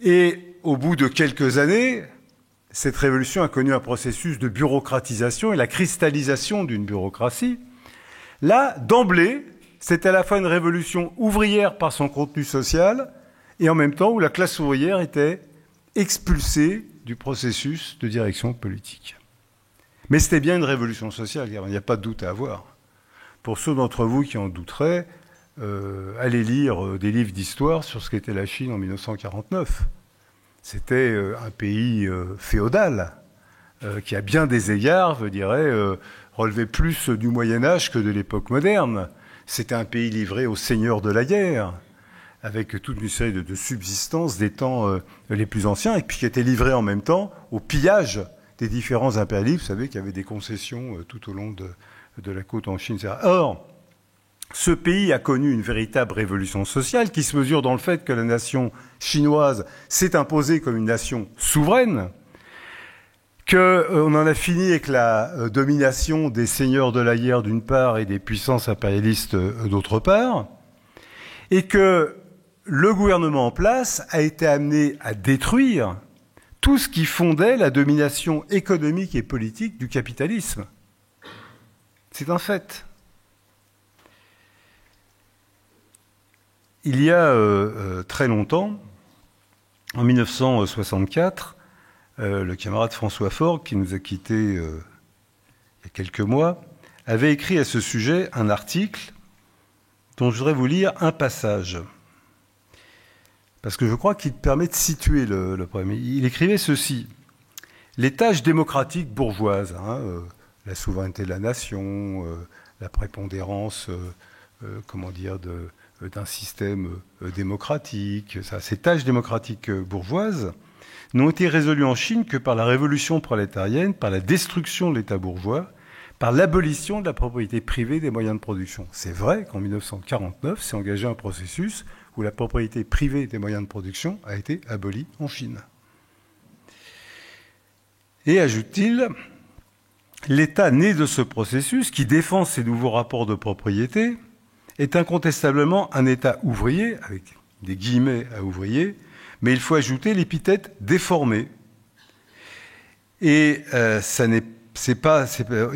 Et au bout de quelques années, cette révolution a connu un processus de bureaucratisation et la cristallisation d'une bureaucratie. Là, d'emblée, c'est à la fois une révolution ouvrière par son contenu social et en même temps où la classe ouvrière était expulsée du processus de direction politique. Mais c'était bien une révolution sociale, il n'y a pas de doute à avoir. Pour ceux d'entre vous qui en douteraient, allez lire des livres d'histoire sur ce qu'était la Chine en 1949. C'était un pays féodal, qui à bien des égards, je dirais, relevait plus du Moyen-Âge que de l'époque moderne. C'était un pays livré aux seigneurs de la guerre, avec toute une série de subsistances des temps les plus anciens, et puis qui était livré en même temps au pillage des différents impérialistes. Vous savez qu'il y avait des concessions tout au long de la côte en Chine, etc. Or, ce pays a connu une véritable révolution sociale qui se mesure dans le fait que la nation chinoise s'est imposée comme une nation souveraine, qu'on en a fini avec la domination des seigneurs de la guerre d'une part et des puissances impérialistes d'autre part, et que le gouvernement en place a été amené à détruire tout ce qui fondait la domination économique et politique du capitalisme. C'est un fait. Il y a très longtemps, en 1964, le camarade François Faure, qui nous a quittés il y a quelques mois, avait écrit à ce sujet un article dont je voudrais vous lire un passage, parce que je crois qu'il permet de situer le problème. Il écrivait ceci: les tâches démocratiques bourgeoises, la souveraineté de la nation, la prépondérance, d'un système démocratique, ces tâches démocratiques bourgeoises n'ont été résolues en Chine que par la révolution prolétarienne, par la destruction de l'État bourgeois, par l'abolition de la propriété privée des moyens de production. C'est vrai qu'en 1949 s'est engagé un processus où la propriété privée des moyens de production a été abolie en Chine. Et ajoute-t-il, l'État né de ce processus, qui défend ces nouveaux rapports de propriété, est incontestablement un État ouvrier, avec des guillemets à ouvrier, mais il faut ajouter l'épithète déformé. Et il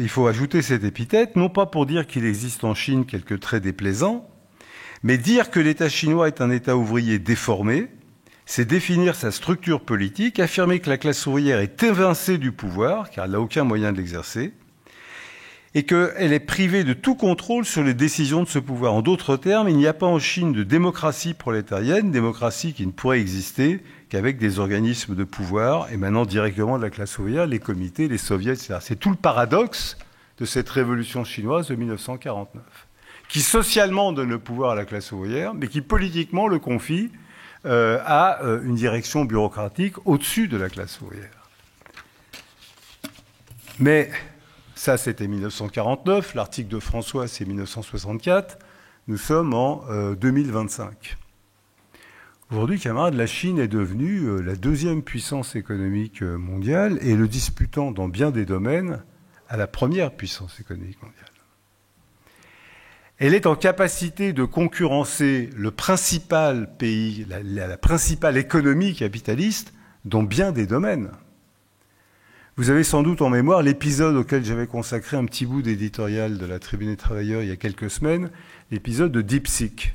faut ajouter cette épithète, non pas pour dire qu'il existe en Chine quelques traits déplaisants, mais dire que l'État chinois est un État ouvrier déformé, c'est définir sa structure politique, affirmer que la classe ouvrière est évincée du pouvoir, car elle n'a aucun moyen de l'exercer, et qu'elle est privée de tout contrôle sur les décisions de ce pouvoir. En d'autres termes, il n'y a pas en Chine de démocratie prolétarienne, démocratie qui ne pourrait exister qu'avec des organismes de pouvoir émanant directement de la classe ouvrière, les comités, les soviets, etc. C'est tout le paradoxe de cette révolution chinoise de 1949, qui socialement donne le pouvoir à la classe ouvrière, mais qui politiquement le confie à une direction bureaucratique au-dessus de la classe ouvrière. Mais ça, c'était 1949. L'article de François, c'est 1964. Nous sommes en 2025. Aujourd'hui, camarades, la Chine est devenue la deuxième puissance économique mondiale et le disputant dans bien des domaines à la première puissance économique mondiale. Elle est en capacité de concurrencer le principal pays, la principale économie capitaliste dans bien des domaines. Vous avez sans doute en mémoire l'épisode auquel j'avais consacré un petit bout d'éditorial de la Tribune des Travailleurs il y a quelques semaines, l'épisode de DeepSeek.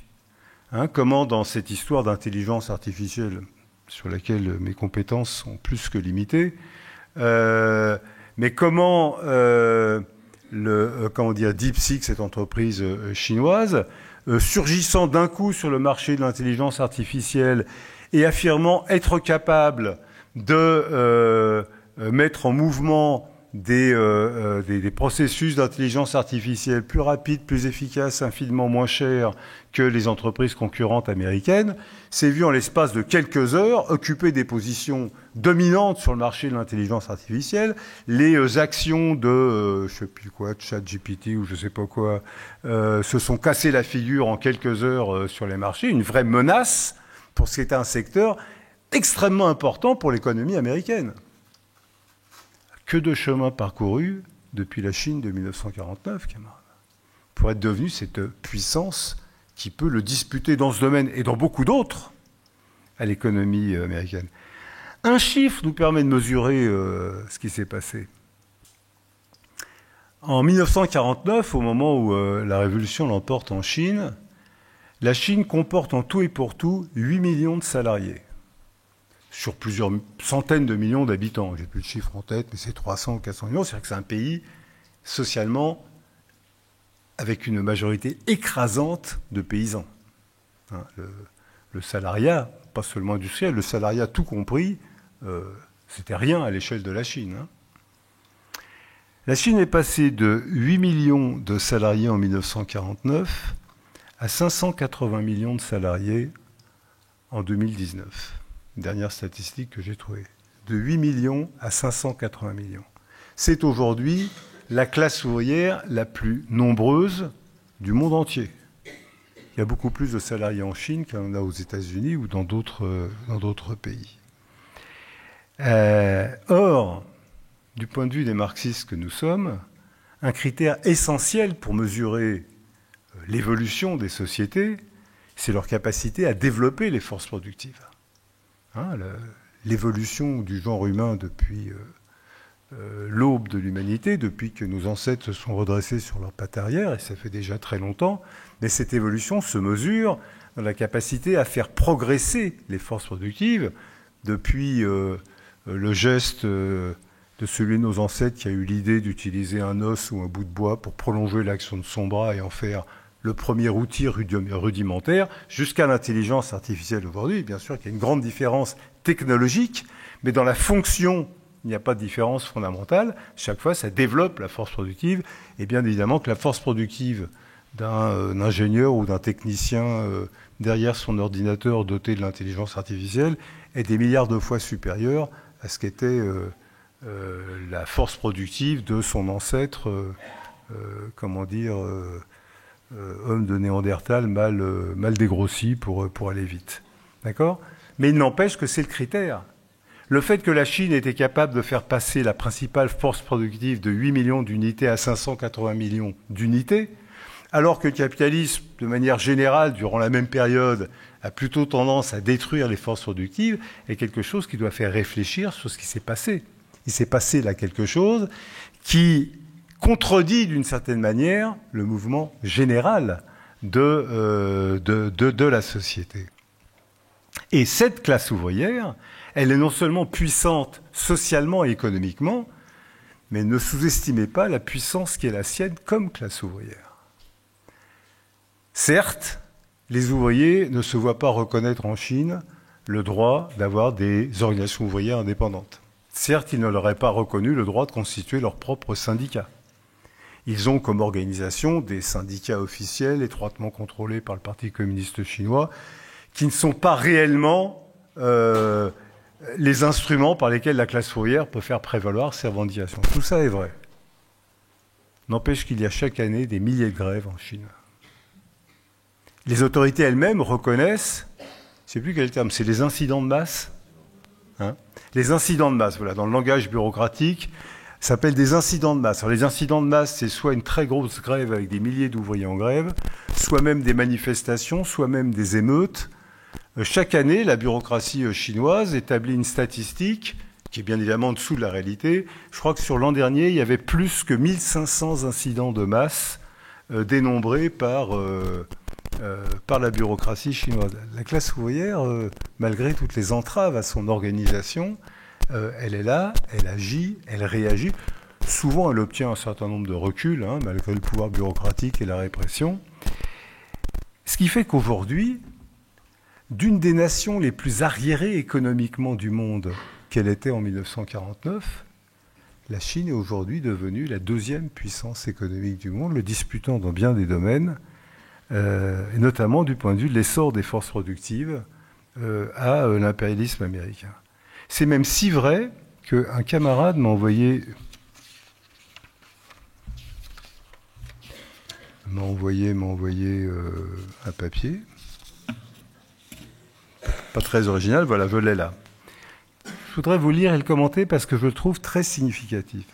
Comment dans cette histoire d'intelligence artificielle, sur laquelle mes compétences sont plus que limitées, mais comment DeepSeek, cette entreprise chinoise, surgissant d'un coup sur le marché de l'intelligence artificielle et affirmant être capable de mettre en mouvement des processus d'intelligence artificielle plus rapides, plus efficaces, infiniment moins chers que les entreprises concurrentes américaines, s'est vu en l'espace de quelques heures occuper des positions dominantes sur le marché de l'intelligence artificielle. Les actions de, je sais plus quoi, ChatGPT ou je sais pas quoi, se sont cassées la figure en quelques heures sur les marchés. Une vraie menace pour ce qui était un secteur extrêmement important pour l'économie américaine. Que de chemin parcouru depuis la Chine de 1949, camarades, pour être devenue cette puissance qui peut le disputer dans ce domaine et dans beaucoup d'autres à l'économie américaine. Un chiffre nous permet de mesurer ce qui s'est passé. En 1949, au moment où la révolution l'emporte en Chine, la Chine comporte en tout et pour tout 8 millions de salariés, sur plusieurs centaines de millions d'habitants. J'ai plus de chiffres en tête, mais c'est 300 ou 400 millions. C'est-à-dire que c'est un pays socialement avec une majorité écrasante de paysans. Hein, le salariat, pas seulement industriel, le salariat tout compris, c'était rien à l'échelle de la Chine. Hein. La Chine est passée de 8 millions de salariés en 1949 à 580 millions de salariés en 2019. Dernière statistique que j'ai trouvée. De 8 millions à 580 millions. C'est aujourd'hui la classe ouvrière la plus nombreuse du monde entier. Il y a beaucoup plus de salariés en Chine qu'il y en a aux États-Unis ou dans d'autres pays. Or, du point de vue des marxistes que nous sommes, un critère essentiel pour mesurer l'évolution des sociétés, c'est leur capacité à développer les forces productives. Hein, l'évolution du genre humain depuis l'aube de l'humanité, depuis que nos ancêtres se sont redressés sur leurs pattes arrière, et ça fait déjà très longtemps, mais cette évolution se mesure dans la capacité à faire progresser les forces productives depuis le geste de celui de nos ancêtres qui a eu l'idée d'utiliser un os ou un bout de bois pour prolonger l'action de son bras et en faire le premier outil rudimentaire, jusqu'à l'intelligence artificielle aujourd'hui. Bien sûr qu'il y a une grande différence technologique, mais dans la fonction, il n'y a pas de différence fondamentale. Chaque fois, ça développe la force productive. Et bien évidemment que la force productive d'un ingénieur ou d'un technicien derrière son ordinateur doté de l'intelligence artificielle est des milliards de fois supérieure à ce qu'était la force productive de son ancêtre, homme de Néandertal mal dégrossi pour aller vite. D'accord ? Mais il n'empêche que c'est le critère. Le fait que la Chine était capable de faire passer la principale force productive de 8 millions d'unités à 580 millions d'unités, alors que le capitalisme, de manière générale, durant la même période, a plutôt tendance à détruire les forces productives, est quelque chose qui doit faire réfléchir sur ce qui s'est passé. Il s'est passé là quelque chose qui contredit d'une certaine manière le mouvement général de la société. Et cette classe ouvrière, elle est non seulement puissante socialement et économiquement, mais ne sous-estimez pas la puissance qui est la sienne comme classe ouvrière. Certes, les ouvriers ne se voient pas reconnaître en Chine le droit d'avoir des organisations ouvrières indépendantes. Certes, ils ne leur auraient pas reconnu le droit de constituer leur propre syndicat. Ils ont comme organisation des syndicats officiels étroitement contrôlés par le Parti communiste chinois qui ne sont pas réellement les instruments par lesquels la classe ouvrière peut faire prévaloir ses revendications. Tout ça est vrai. N'empêche qu'il y a chaque année des milliers de grèves en Chine. Les autorités elles-mêmes reconnaissent, je ne sais plus quel terme, c'est les incidents de masse. Hein, les incidents de masse, voilà, dans le langage bureaucratique, ça s'appelle des incidents de masse. Alors, les incidents de masse, c'est soit une très grosse grève avec des milliers d'ouvriers en grève, soit même des manifestations, soit même des émeutes. Chaque année, la bureaucratie chinoise établit une statistique qui est bien évidemment en dessous de la réalité. Je crois que sur l'an dernier, il y avait plus que 1500 incidents de masse dénombrés par la bureaucratie chinoise. La classe ouvrière, malgré toutes les entraves à son organisation, elle est là, elle agit, elle réagit. Souvent, elle obtient un certain nombre de reculs, hein, malgré le pouvoir bureaucratique et la répression. Ce qui fait qu'aujourd'hui, d'une des nations les plus arriérées économiquement du monde qu'elle était en 1949, la Chine est aujourd'hui devenue la deuxième puissance économique du monde, le disputant dans bien des domaines, et notamment du point de vue de l'essor des forces productives à l'impérialisme américain. C'est même si vrai qu'un camarade m'a envoyé un papier, pas très original, voilà, je l'ai là. Je voudrais vous lire et le commenter parce que je le trouve très significatif.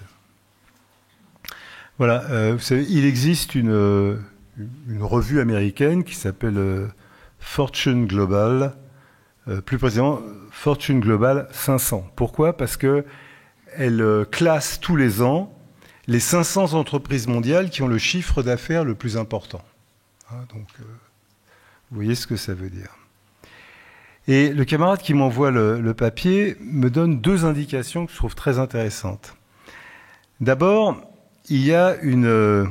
Voilà, vous savez, il existe une revue américaine qui s'appelle Fortune Global, plus précisément Fortune Global 500. Pourquoi ? Parce qu'elle classe tous les ans les 500 entreprises mondiales qui ont le chiffre d'affaires le plus important. Donc, vous voyez ce que ça veut dire. Et le camarade qui m'envoie le papier me donne deux indications que je trouve très intéressantes. D'abord, il y a une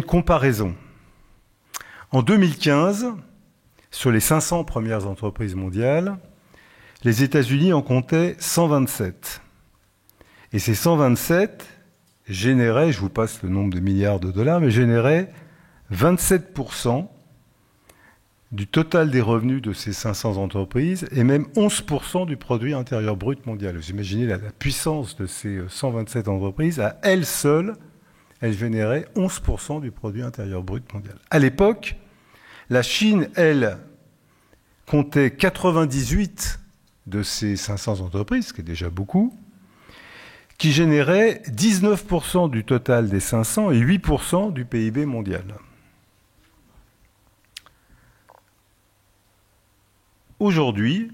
comparaison. En 2015, sur les 500 premières entreprises mondiales, les États-Unis en comptaient 127. Et ces 127 généraient, je vous passe le nombre de milliards de dollars, mais généraient 27% du total des revenus de ces 500 entreprises et même 11% du produit intérieur brut mondial. Vous imaginez la puissance de ces 127 entreprises. À elles seules, elles généraient 11% du produit intérieur brut mondial. À l'époque, la Chine, elle, comptait 98 de ces 500 entreprises, ce qui est déjà beaucoup, qui généraient 19% du total des 500 et 8% du PIB mondial. Aujourd'hui,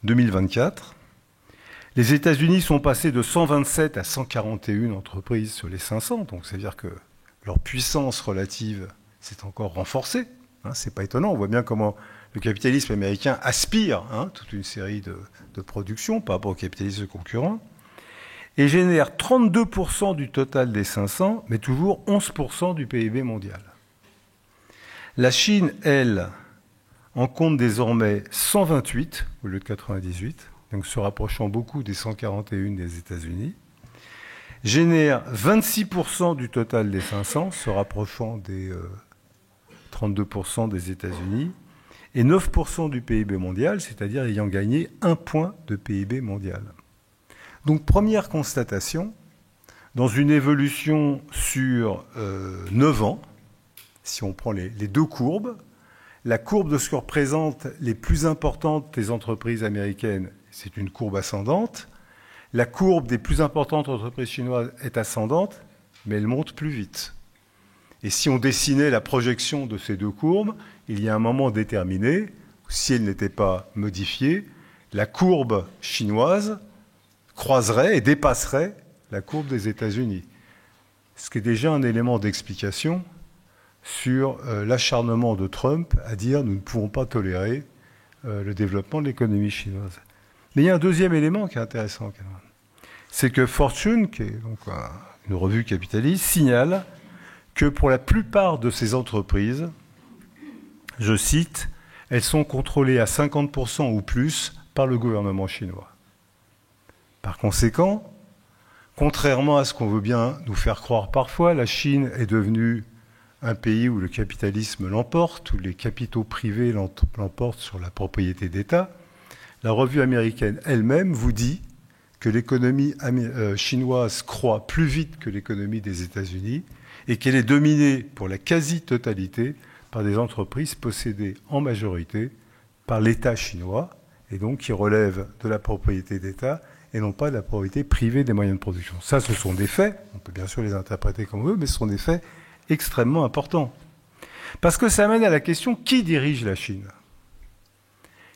2024, les États-Unis sont passés de 127 à 141 entreprises sur les 500, donc c'est-à-dire que leur puissance relative s'est encore renforcée. C'est pas étonnant, on voit bien comment le capitalisme américain aspire toute une série de productions par rapport au capitalisme concurrent, et génère 32% du total des 500, mais toujours 11% du PIB mondial. La Chine, elle, en compte désormais 128 au lieu de 98, donc se rapprochant beaucoup des 141 des États-Unis, génère 26% du total des 500, se rapprochant des 32% des États-Unis, et 9% du PIB mondial, c'est-à-dire ayant gagné 1 point de PIB mondial. Donc première constatation, dans une évolution sur 9 ans, si on prend les deux courbes, la courbe de ce que représentent les plus importantes des entreprises américaines, c'est une courbe ascendante. La courbe des plus importantes entreprises chinoises est ascendante, mais elle monte plus vite. Et si on dessinait la projection de ces deux courbes, il y a un moment déterminé, si elle n'était pas modifiée, la courbe chinoise croiserait et dépasserait la courbe des États-Unis. Ce qui est déjà un élément d'explication sur l'acharnement de Trump à dire nous ne pouvons pas tolérer le développement de l'économie chinoise. Mais il y a un deuxième élément qui est intéressant, c'est que Fortune, qui est donc une revue capitaliste, signale que pour la plupart de ces entreprises, je cite, elles sont contrôlées à 50% ou plus par le gouvernement chinois. Par conséquent, contrairement à ce qu'on veut bien nous faire croire parfois, la Chine est devenue un pays où le capitalisme l'emporte, où les capitaux privés l'emportent sur la propriété d'État. La revue américaine elle-même vous dit que l'économie chinoise croît plus vite que l'économie des États-Unis et qu'elle est dominée pour la quasi-totalité par des entreprises possédées en majorité par l'État chinois et donc qui relèvent de la propriété d'État et non pas de la propriété privée des moyens de production. Ça, ce sont des faits, on peut bien sûr les interpréter comme on veut, mais ce sont des faits extrêmement important. Parce que ça amène à la question, qui dirige la Chine ?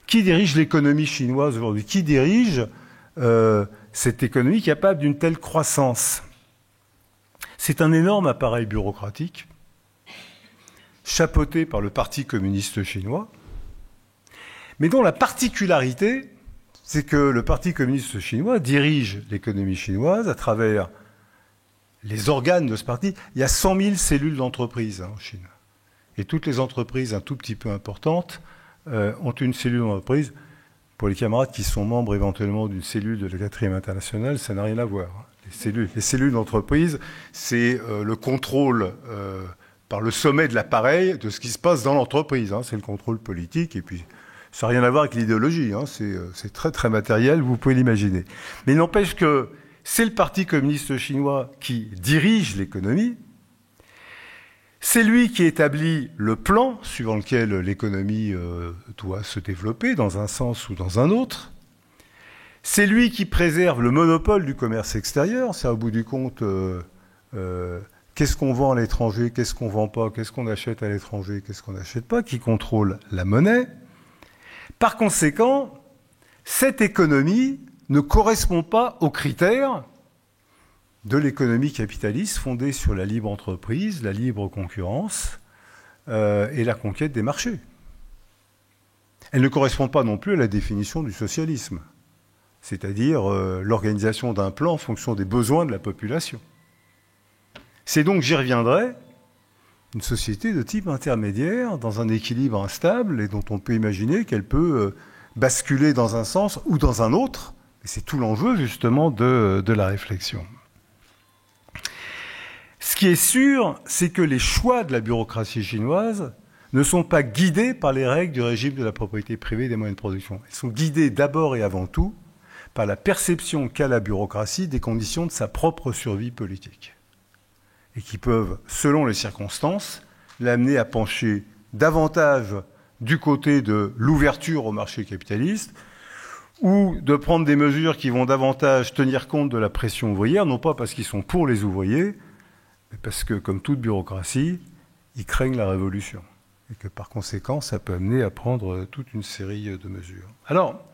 Qui dirige l'économie chinoise aujourd'hui ? Qui dirige cette économie capable d'une telle croissance ? C'est un énorme appareil bureaucratique, chapeauté par le Parti communiste chinois, mais dont la particularité, c'est que le Parti communiste chinois dirige l'économie chinoise à travers les organes de ce parti. Il y a 100 000 cellules d'entreprise en Chine. Et toutes les entreprises un tout petit peu importantes ont une cellule d'entreprise pour les camarades qui sont membres éventuellement d'une cellule de la 4e internationale, ça n'a rien à voir. Les cellules d'entreprise, c'est le contrôle par le sommet de l'appareil de ce qui se passe dans l'entreprise. C'est le contrôle politique, et puis ça n'a rien à voir avec l'idéologie. C'est très très matériel, vous pouvez l'imaginer. Mais il n'empêche que c'est le Parti communiste chinois qui dirige l'économie. C'est lui qui établit le plan suivant lequel l'économie doit se développer dans un sens ou dans un autre. C'est lui qui préserve le monopole du commerce extérieur. C'est au bout du compte, qu'est-ce qu'on vend à l'étranger, qu'est-ce qu'on ne vend pas, qu'est-ce qu'on achète à l'étranger, qu'est-ce qu'on n'achète pas, qui contrôle la monnaie. Par conséquent, cette économie ne correspond pas aux critères de l'économie capitaliste fondée sur la libre entreprise, la libre concurrence et la conquête des marchés. Elle ne correspond pas non plus à la définition du socialisme, c'est-à-dire l'organisation d'un plan en fonction des besoins de la population. C'est donc, j'y reviendrai, une société de type intermédiaire, dans un équilibre instable et dont on peut imaginer qu'elle peut basculer dans un sens ou dans un autre. Et c'est tout l'enjeu, justement, de la réflexion. Ce qui est sûr, c'est que les choix de la bureaucratie chinoise ne sont pas guidés par les règles du régime de la propriété privée des moyens de production. Ils sont guidés d'abord et avant tout par la perception qu'a la bureaucratie des conditions de sa propre survie politique. Et qui peuvent, selon les circonstances, l'amener à pencher davantage du côté de l'ouverture au marché capitaliste ou de prendre des mesures qui vont davantage tenir compte de la pression ouvrière, non pas parce qu'ils sont pour les ouvriers, mais parce que, comme toute bureaucratie, ils craignent la révolution. Et que, par conséquent, ça peut amener à prendre toute une série de mesures. Alors,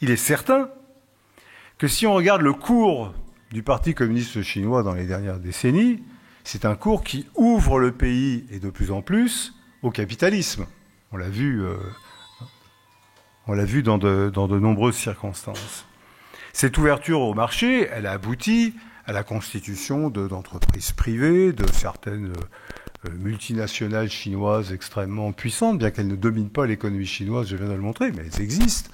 il est certain que si on regarde le cours du Parti communiste chinois dans les dernières décennies, c'est un cours qui ouvre le pays, et de plus en plus, au capitalisme. On l'a vu dans de nombreuses circonstances. Cette ouverture au marché, elle a abouti à la constitution d'entreprises privées, de certaines multinationales chinoises extrêmement puissantes, bien qu'elles ne dominent pas l'économie chinoise, je viens de le montrer, mais elles existent,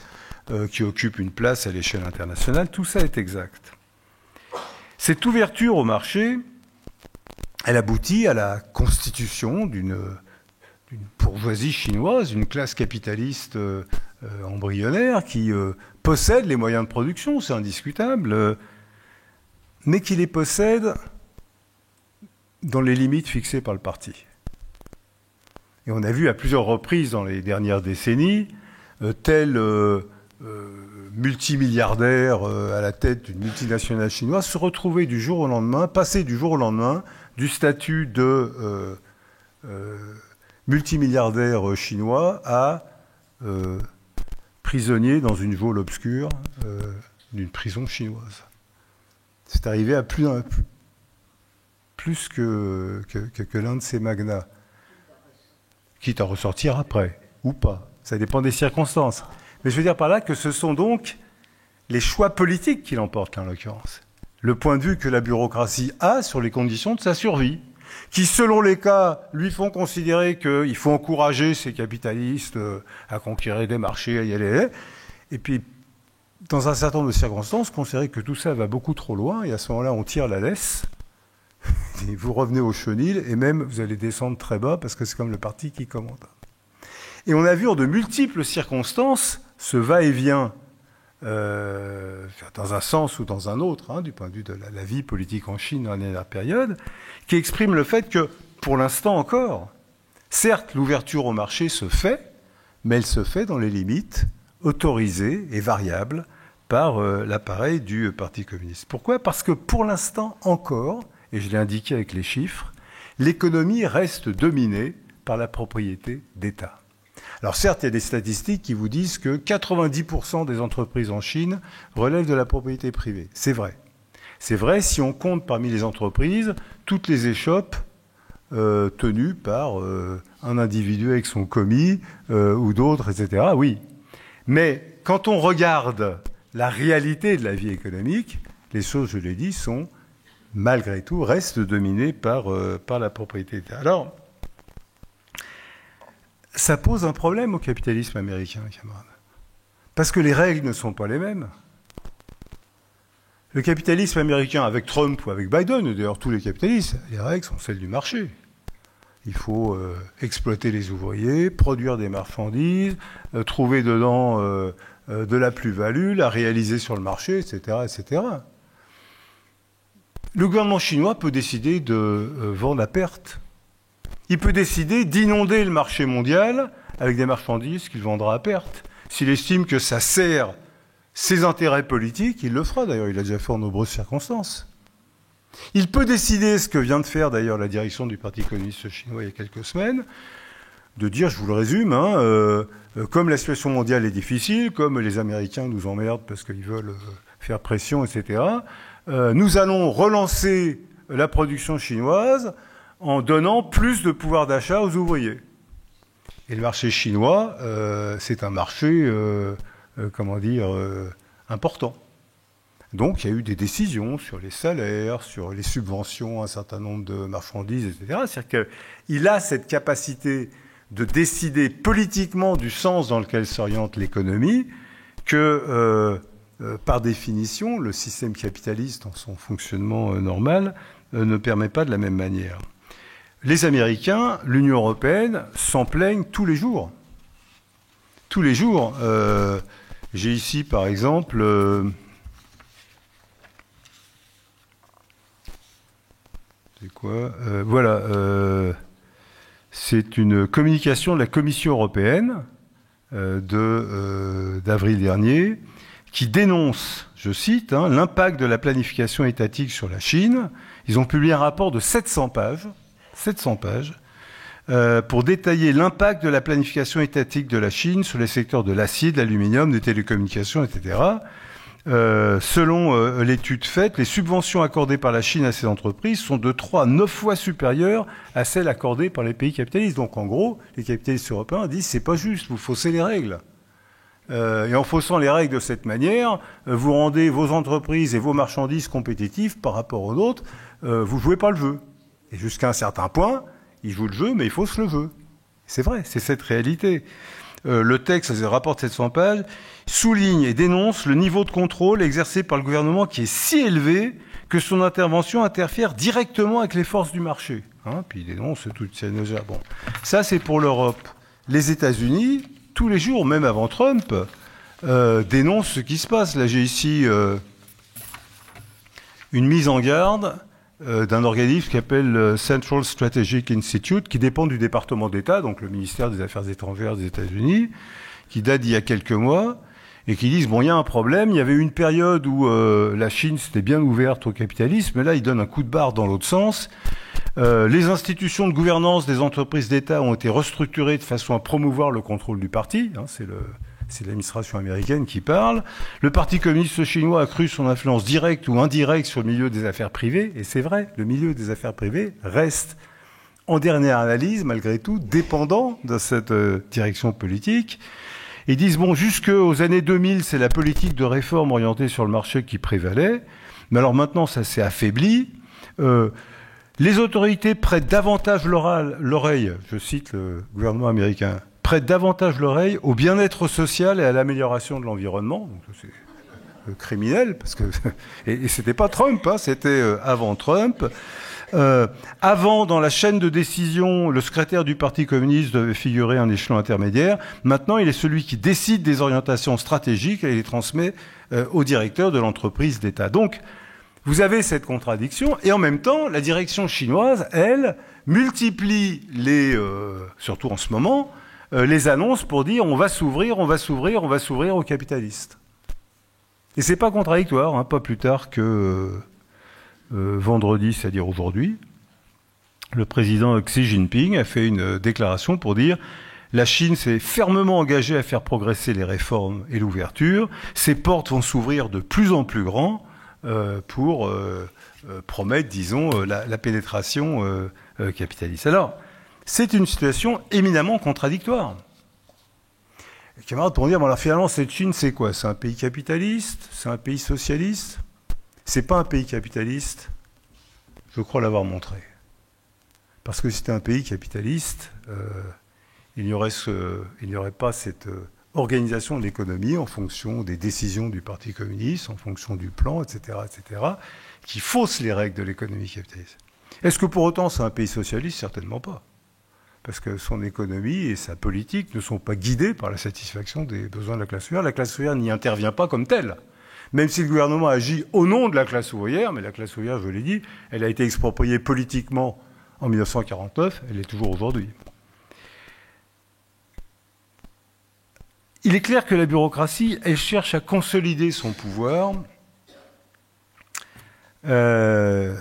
qui occupent une place à l'échelle internationale. Tout ça est exact. Cette ouverture au marché, elle aboutit à la constitution d'une bourgeoisie chinoise, une classe capitaliste embryonnaire qui possède les moyens de production, c'est indiscutable, mais qui les possède dans les limites fixées par le parti. Et on a vu à plusieurs reprises dans les dernières décennies tel multimilliardaire à la tête d'une multinationale chinoise se retrouver du jour au lendemain, passer du jour au lendemain du statut de multimilliardaire chinois à prisonnier dans une geôle obscure d'une prison chinoise. C'est arrivé à plus que l'un de ces magnats, quitte à ressortir après, ou pas. Ça dépend des circonstances. Mais je veux dire par là que ce sont donc les choix politiques qui l'emportent, là, en l'occurrence. Le point de vue que la bureaucratie a sur les conditions de sa survie, qui, selon les cas, lui font considérer qu'il faut encourager ces capitalistes à conquérir des marchés, à y aller, et puis, dans un certain nombre de circonstances, considérer que tout ça va beaucoup trop loin, et à ce moment-là, on tire la laisse, et vous revenez au chenil, et même vous allez descendre très bas, parce que c'est comme le parti qui commande. Et on a vu en de multiples circonstances ce va-et-vient dans un sens ou dans un autre, du point de vue de la vie politique en Chine dans la dernière période, qui exprime le fait que, pour l'instant encore, certes, l'ouverture au marché se fait, mais elle se fait dans les limites autorisées et variables par l'appareil du Parti communiste. Pourquoi ? Parce que pour l'instant encore, et je l'ai indiqué avec les chiffres, l'économie reste dominée par la propriété d'État. Alors certes, il y a des statistiques qui vous disent que 90% des entreprises en Chine relèvent de la propriété privée. C'est vrai. C'est vrai si on compte parmi les entreprises toutes les échoppes tenues par un individu avec son commis ou d'autres, etc. Oui. Mais quand on regarde la réalité de la vie économique, les choses, je l'ai dit, sont malgré tout, restent dominées par la propriété d'État. Alors, ça pose un problème au capitalisme américain, camarades. Parce que les règles ne sont pas les mêmes. Le capitalisme américain, avec Trump ou avec Biden, et d'ailleurs tous les capitalistes, les règles sont celles du marché. Il faut exploiter les ouvriers, produire des marchandises, trouver dedans de la plus-value, la réaliser sur le marché, etc., etc. Le gouvernement chinois peut décider de vendre à perte. Il peut décider d'inonder le marché mondial avec des marchandises qu'il vendra à perte. S'il estime que ça sert ses intérêts politiques, il le fera. D'ailleurs, il l'a déjà fait en nombreuses circonstances. Il peut décider, ce que vient de faire d'ailleurs la direction du Parti communiste chinois il y a quelques semaines, de dire, je vous le résume, comme la situation mondiale est difficile, comme les Américains nous emmerdent parce qu'ils veulent faire pression, etc., nous allons relancer la production chinoise en donnant plus de pouvoir d'achat aux ouvriers. Et le marché chinois, c'est un marché, important. Donc il y a eu des décisions sur les salaires, sur les subventions, un certain nombre de marchandises, etc. C'est-à-dire qu'il a cette capacité de décider politiquement du sens dans lequel s'oriente l'économie que, par définition, le système capitaliste, dans son fonctionnement normal, ne permet pas de la même manière. Les Américains, l'Union européenne, s'en plaignent tous les jours. Tous les jours. J'ai ici, par exemple, c'est quoi voilà. C'est une communication de la Commission européenne d'avril dernier qui dénonce, je cite, l'impact de la planification étatique sur la Chine. Ils ont publié un rapport de 700 pages, pour détailler l'impact de la planification étatique de la Chine sur les secteurs de l'acier, de l'aluminium, des télécommunications, etc. Selon l'étude faite, les subventions accordées par la Chine à ces entreprises sont de 3 à 9 fois supérieures à celles accordées par les pays capitalistes. Donc en gros, les capitalistes européens disent c'est pas juste, vous faussez les règles. Et en faussant les règles de cette manière, vous rendez vos entreprises et vos marchandises compétitives par rapport aux autres. Vous jouez pas le jeu. Et jusqu'à un certain point, ils jouent le jeu, mais ils faussent le jeu. C'est vrai, c'est cette réalité. Le texte, le rapport de 700 pages, souligne et dénonce le niveau de contrôle exercé par le gouvernement qui est si élevé que son intervention interfère directement avec les forces du marché. Puis il dénonce toute cette notion. Bon, ça c'est pour l'Europe. Les États-Unis, tous les jours, même avant Trump, dénoncent ce qui se passe. Là, j'ai ici une mise en garde d'un organisme qui s'appelle Central Strategic Institute, qui dépend du département d'État, donc le ministère des Affaires étrangères des États-Unis, qui date d'il y a quelques mois, et qui disent, bon, il y a un problème, il y avait eu une période où la Chine s'était bien ouverte au capitalisme, mais là, ils donnent un coup de barre dans l'autre sens. Les institutions de gouvernance des entreprises d'État ont été restructurées de façon à promouvoir le contrôle du parti, c'est l'administration américaine qui parle. Le Parti communiste chinois a accru son influence directe ou indirecte sur le milieu des affaires privées. Et c'est vrai, le milieu des affaires privées reste, en dernière analyse, malgré tout, dépendant de cette direction politique. Ils disent, bon, jusqu'aux années 2000, c'est la politique de réforme orientée sur le marché qui prévalait. Mais alors maintenant, ça s'est affaibli. Les autorités prêtent davantage l'oreille, je cite le gouvernement américain, prête davantage l'oreille au bien-être social et à l'amélioration de l'environnement. Donc c'est criminel, parce que et c'était pas Trump, c'était avant Trump. Avant, dans la chaîne de décision, le secrétaire du Parti communiste devait figurer un échelon intermédiaire. Maintenant, il est celui qui décide des orientations stratégiques et il les transmet au directeur de l'entreprise d'État. Donc, vous avez cette contradiction, et en même temps, la direction chinoise, elle, multiplie surtout en ce moment, les annonces pour dire on va s'ouvrir aux capitalistes. Et c'est pas contradictoire, pas plus tard que vendredi, c'est-à-dire aujourd'hui, le président Xi Jinping a fait une déclaration pour dire la Chine s'est fermement engagée à faire progresser les réformes et l'ouverture, ses portes vont s'ouvrir de plus en plus grand pour promettre, disons, la pénétration capitaliste. Alors, c'est une situation éminemment contradictoire. Les camarades pourront dire, bon alors finalement, cette Chine, c'est quoi? C'est un pays capitaliste? C'est un pays socialiste? C'est pas un pays capitaliste? Je crois l'avoir montré. Parce que si c'était un pays capitaliste, il n'y aurait pas cette organisation de l'économie en fonction des décisions du Parti communiste, en fonction du plan, etc., qui fausse les règles de l'économie capitaliste. Est-ce que pour autant c'est un pays socialiste? Certainement pas. Parce que son économie et sa politique ne sont pas guidées par la satisfaction des besoins de la classe ouvrière. La classe ouvrière n'y intervient pas comme telle. Même si le gouvernement agit au nom de la classe ouvrière, mais la classe ouvrière, je l'ai dit, elle a été expropriée politiquement en 1949, elle l'est toujours aujourd'hui. Il est clair que la bureaucratie, elle cherche à consolider son pouvoir, à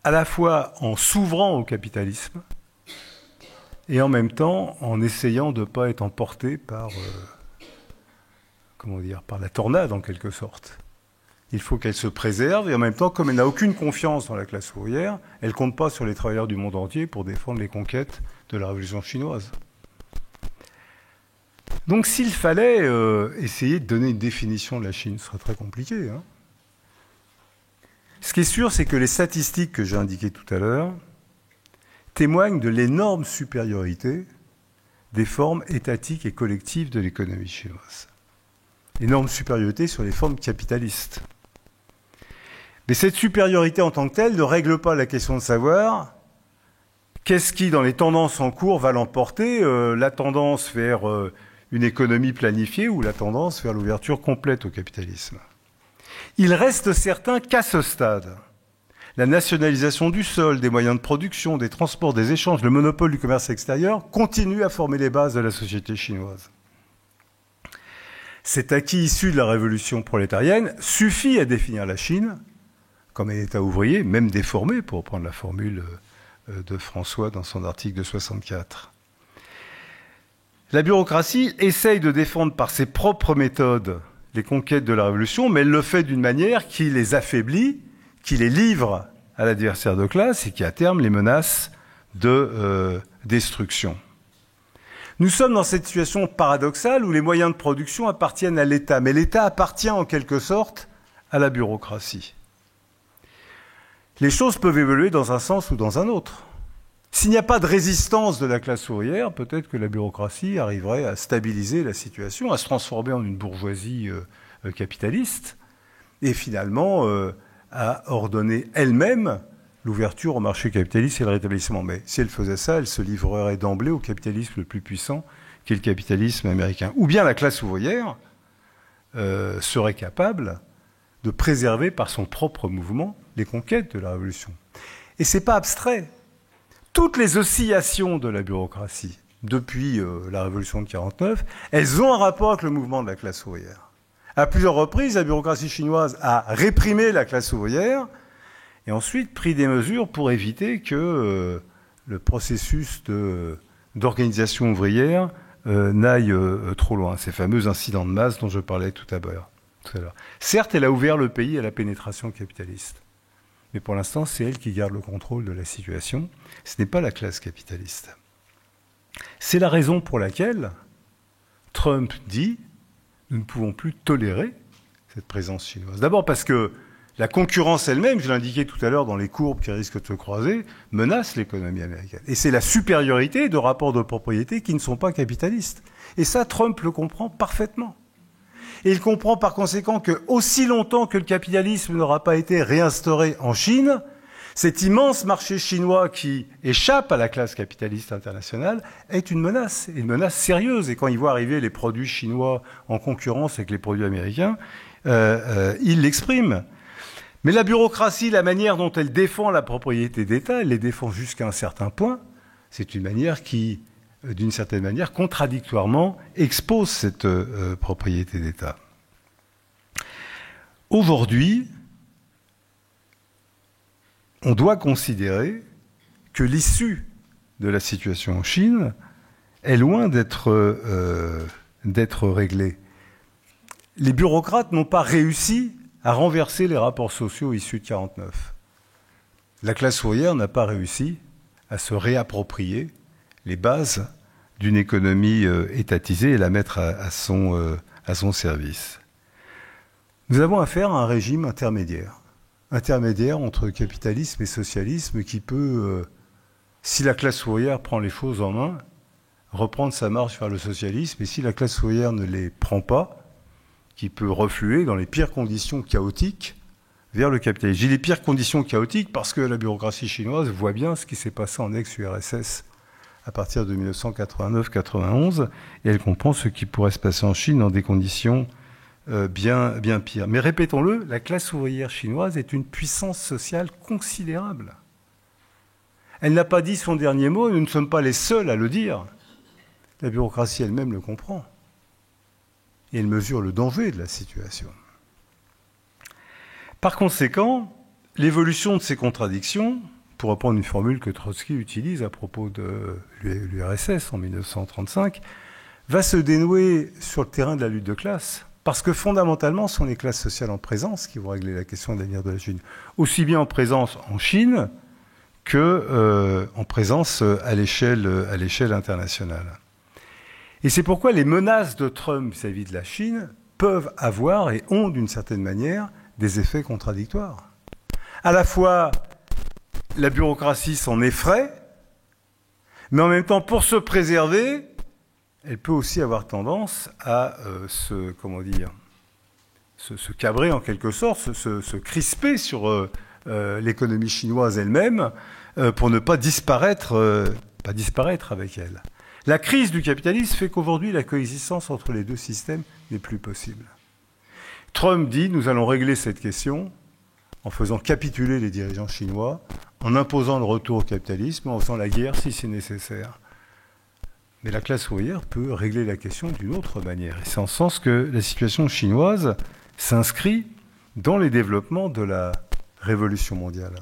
la fois en s'ouvrant au capitalisme et en même temps en essayant de ne pas être emportée par, par la tornade en quelque sorte. Il faut qu'elle se préserve et en même temps, comme elle n'a aucune confiance dans la classe ouvrière, elle ne compte pas sur les travailleurs du monde entier pour défendre les conquêtes de la révolution chinoise. Donc s'il fallait essayer de donner une définition de la Chine, ce serait très compliqué. Hein. Ce qui est sûr, c'est que les statistiques que j'ai indiquées tout à l'heure témoignent de l'énorme supériorité des formes étatiques et collectives de l'économie chinoise. Énorme supériorité sur les formes capitalistes. Mais cette supériorité en tant que telle ne règle pas la question de savoir qu'est-ce qui, dans les tendances en cours, va l'emporter, la tendance vers une économie planifiée ou la tendance vers l'ouverture complète au capitalisme. Il reste certain qu'à ce stade, la nationalisation du sol, des moyens de production, des transports, des échanges, le monopole du commerce extérieur continue à former les bases de la société chinoise. Cet acquis issu de la révolution prolétarienne suffit à définir la Chine comme un État ouvrier, même déformé, pour reprendre la formule de François dans son article de 64. La bureaucratie essaye de défendre par ses propres méthodes les conquêtes de la révolution, mais elle le fait d'une manière qui les affaiblit, qui les livre à l'adversaire de classe et qui, à terme, les menace de destruction. Nous sommes dans cette situation paradoxale où les moyens de production appartiennent à l'État, mais l'État appartient en quelque sorte à la bureaucratie. Les choses peuvent évoluer dans un sens ou dans un autre. S'il n'y a pas de résistance de la classe ouvrière, peut-être que la bureaucratie arriverait à stabiliser la situation, à se transformer en une bourgeoisie capitaliste, et finalement à ordonner elle-même l'ouverture au marché capitaliste et le rétablissement. Mais si elle faisait ça, elle se livrerait d'emblée au capitalisme le plus puissant, qui est le capitalisme américain. Ou bien la classe ouvrière serait capable de préserver par son propre mouvement les conquêtes de la révolution. Et c'est pas abstrait. Toutes les oscillations de la bureaucratie depuis la révolution de 1949, elles ont un rapport avec le mouvement de la classe ouvrière. À plusieurs reprises, la bureaucratie chinoise a réprimé la classe ouvrière et ensuite pris des mesures pour éviter que le processus d'organisation ouvrière n'aille trop loin. Ces fameux incidents de masse dont je parlais tout à l'heure. Certes, elle a ouvert le pays à la pénétration capitaliste. Mais pour l'instant, c'est elle qui garde le contrôle de la situation. Ce n'est pas la classe capitaliste. C'est la raison pour laquelle Trump dit « nous ne pouvons plus tolérer cette présence chinoise ». D'abord parce que la concurrence elle-même, je l'indiquais tout à l'heure dans les courbes qui risquent de se croiser, menace l'économie américaine. Et c'est la supériorité de rapports de propriété qui ne sont pas capitalistes. Et ça, Trump le comprend parfaitement. Et il comprend par conséquent que, aussi longtemps que le capitalisme n'aura pas été réinstauré en Chine, cet immense marché chinois qui échappe à la classe capitaliste internationale est une menace sérieuse. Et quand il voit arriver les produits chinois en concurrence avec les produits américains, il l'exprime. Mais la bureaucratie, la manière dont elle défend la propriété d'État, elle les défend jusqu'à un certain point. C'est une manière qui, d'une certaine manière, contradictoirement, expose cette propriété d'État. Aujourd'hui, on doit considérer que l'issue de la situation en Chine est loin d'être réglée. Les bureaucrates n'ont pas réussi à renverser les rapports sociaux issus de 1949. La classe ouvrière n'a pas réussi à se réapproprier les bases d'une économie étatisée et la mettre à son service. Nous avons affaire à un régime intermédiaire entre capitalisme et socialisme qui peut, si la classe ouvrière prend les choses en main, reprendre sa marche vers le socialisme, et si la classe ouvrière ne les prend pas, qui peut refluer dans les pires conditions chaotiques vers le capitalisme. J'ai les pires conditions chaotiques parce que la bureaucratie chinoise voit bien ce qui s'est passé en ex-URSS à partir de 1989-91, et elle comprend ce qui pourrait se passer en Chine dans des conditions bien pires. Mais répétons-le, la classe ouvrière chinoise est une puissance sociale considérable. Elle n'a pas dit son dernier mot, et nous ne sommes pas les seuls à le dire. La bureaucratie elle-même le comprend. Et elle mesure le danger de la situation. Par conséquent, l'évolution de ces contradictions, pour reprendre une formule que Trotsky utilise à propos de l'URSS en 1935, va se dénouer sur le terrain de la lutte de classe, parce que fondamentalement, ce sont les classes sociales en présence qui vont régler la question de l'avenir de la Chine, aussi bien en présence en Chine que en présence à l'échelle internationale. Et c'est pourquoi les menaces de Trump vis-à-vis de la Chine peuvent avoir et ont d'une certaine manière des effets contradictoires. À la fois, la bureaucratie s'en effraie, mais en même temps, pour se préserver, elle peut aussi avoir tendance à se cabrer en quelque sorte, se crisper sur l'économie chinoise elle-même pour ne pas disparaître avec elle. La crise du capitalisme fait qu'aujourd'hui, la coexistence entre les deux systèmes n'est plus possible. Trump dit, nous allons régler cette question en faisant capituler les dirigeants chinois, en imposant le retour au capitalisme, en faisant la guerre si c'est nécessaire. Mais la classe ouvrière peut régler la question d'une autre manière. Et c'est en ce sens que la situation chinoise s'inscrit dans les développements de la révolution mondiale.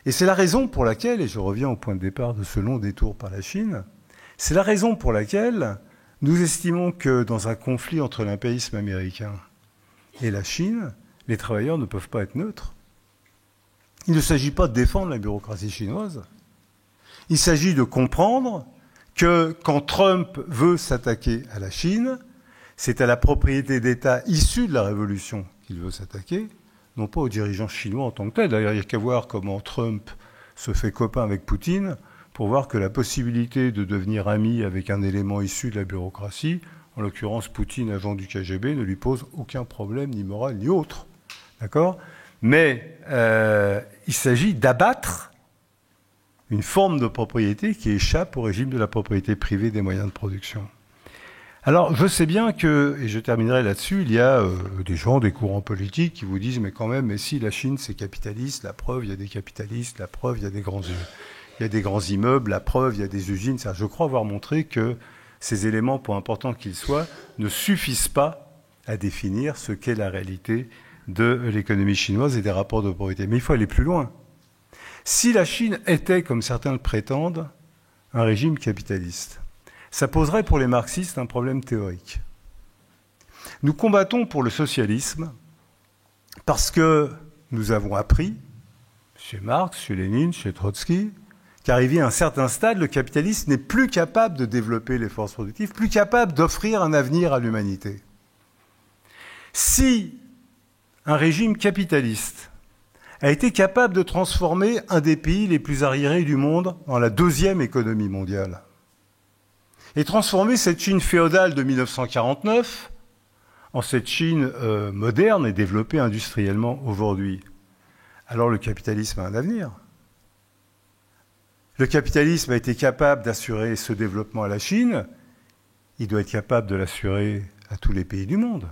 Et c'est la raison pour laquelle, et je reviens au point de départ de ce long détour par la Chine, c'est la raison pour laquelle nous estimons que dans un conflit entre l'impérialisme américain et la Chine, les travailleurs ne peuvent pas être neutres. Il ne s'agit pas de défendre la bureaucratie chinoise. Il s'agit de comprendre que quand Trump veut s'attaquer à la Chine, c'est à la propriété d'État issue de la révolution qu'il veut s'attaquer, non pas aux dirigeants chinois en tant que tels. D'ailleurs, il n'y a qu'à voir comment Trump se fait copain avec Poutine pour voir que la possibilité de devenir ami avec un élément issu de la bureaucratie, en l'occurrence Poutine, agent du KGB, ne lui pose aucun problème, ni moral, ni autre. D'accord ? Mais il s'agit d'abattre une forme de propriété qui échappe au régime de la propriété privée des moyens de production. Alors, je sais bien que, et je terminerai là-dessus, il y a des gens, des courants politiques qui vous disent, mais quand même, mais si la Chine c'est capitaliste, la preuve, il y a des capitalistes, la preuve, il y a des grands immeubles, la preuve, il y a des usines. Je crois avoir montré que ces éléments, pour importants qu'ils soient, ne suffisent pas à définir ce qu'est la réalité de l'économie chinoise et des rapports de propriété. Mais il faut aller plus loin. Si la Chine était, comme certains le prétendent, un régime capitaliste, ça poserait pour les marxistes un problème théorique. Nous combattons pour le socialisme parce que nous avons appris, chez Marx, chez Lénine, chez Trotsky, qu'arrivé à un certain stade, le capitalisme n'est plus capable de développer les forces productives, plus capable d'offrir un avenir à l'humanité. Si un régime capitaliste a été capable de transformer un des pays les plus arriérés du monde en la deuxième économie mondiale, et transformer cette Chine féodale de 1949 en cette Chine moderne et développée industriellement aujourd'hui, alors le capitalisme a un avenir. Le capitalisme a été capable d'assurer ce développement à la Chine, il doit être capable de l'assurer à tous les pays du monde.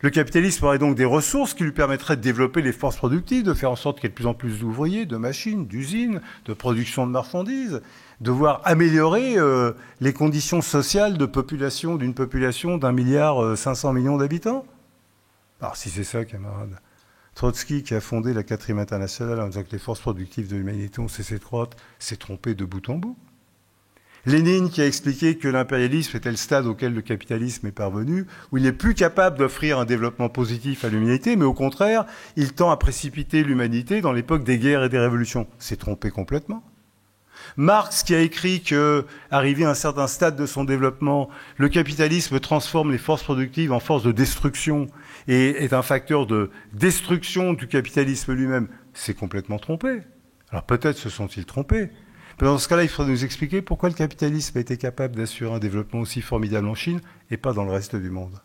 Le capitalisme aurait donc des ressources qui lui permettraient de développer les forces productives, de faire en sorte qu'il y ait de plus en plus d'ouvriers, de machines, d'usines, de production de marchandises, de voir améliorer les conditions sociales de population d'une population d'1,5 milliard d'habitants. Alors si c'est ça, camarades, Trotsky, qui a fondé la 4e internationale en disant que les forces productives de l'humanité ont cessé de croître, s'est trompé de bout en bout. Lénine, qui a expliqué que l'impérialisme était le stade auquel le capitalisme est parvenu, où il n'est plus capable d'offrir un développement positif à l'humanité, mais au contraire, il tend à précipiter l'humanité dans l'époque des guerres et des révolutions. S'est trompé complètement. Marx, qui a écrit que, arrivé à un certain stade de son développement, le capitalisme transforme les forces productives en forces de destruction et est un facteur de destruction du capitalisme lui-même, s'est complètement trompé. Alors peut-être se sont-ils trompés, Dans ce cas-là, il faudrait nous expliquer pourquoi le capitalisme a été capable d'assurer un développement aussi formidable en Chine et pas dans le reste du monde.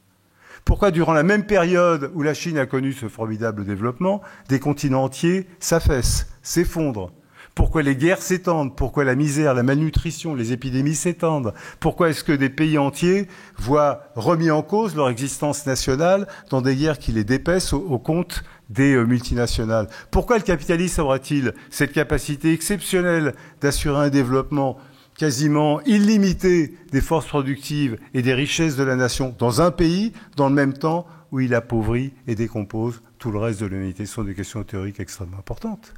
Pourquoi, durant la même période où la Chine a connu ce formidable développement, des continents entiers s'affaissent, s'effondrent? Pourquoi les guerres s'étendent? Pourquoi la misère, la malnutrition, les épidémies s'étendent? Pourquoi est-ce que des pays entiers voient remis en cause leur existence nationale dans des guerres qui les dépaissent au compte des multinationales? Pourquoi le capitalisme aura-t-il cette capacité exceptionnelle d'assurer un développement quasiment illimité des forces productives et des richesses de la nation dans un pays, dans le même temps où il appauvrit et décompose tout le reste de l'humanité? Ce sont des questions théoriques extrêmement importantes.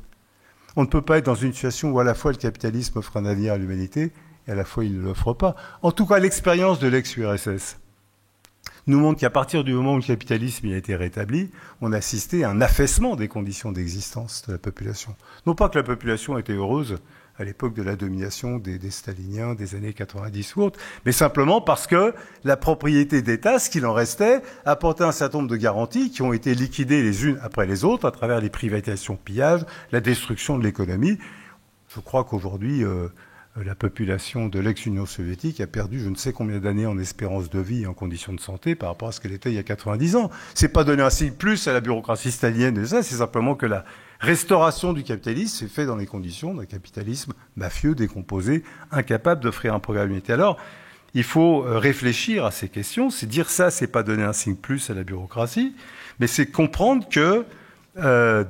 On ne peut pas être dans une situation où à la fois le capitalisme offre un avenir à l'humanité et à la fois il ne l'offre pas. En tout cas, l'expérience de l'ex-URSS nous montre qu'à partir du moment où le capitalisme a été rétabli, on a assisté à un affaissement des conditions d'existence de la population. Non pas que la population était heureuse à l'époque de la domination des staliniens des années 90 ou autres, mais simplement parce que la propriété d'État, ce qu'il en restait, apportait un certain nombre de garanties qui ont été liquidées les unes après les autres à travers les privatisations, pillages, la destruction de l'économie. Je crois qu'aujourd'hui, la population de l'ex-Union soviétique a perdu je ne sais combien d'années en espérance de vie et en conditions de santé par rapport à ce qu'elle était il y a 90 ans. C'est pas donner un signe plus à la bureaucratie stalinienne de ça, c'est simplement que la restauration du capitalisme s'est faite dans les conditions d'un capitalisme mafieux, décomposé, incapable d'offrir un programme d'unité. Alors, il faut réfléchir à ces questions. C'est dire ça, c'est pas donner un signe plus à la bureaucratie, mais c'est comprendre que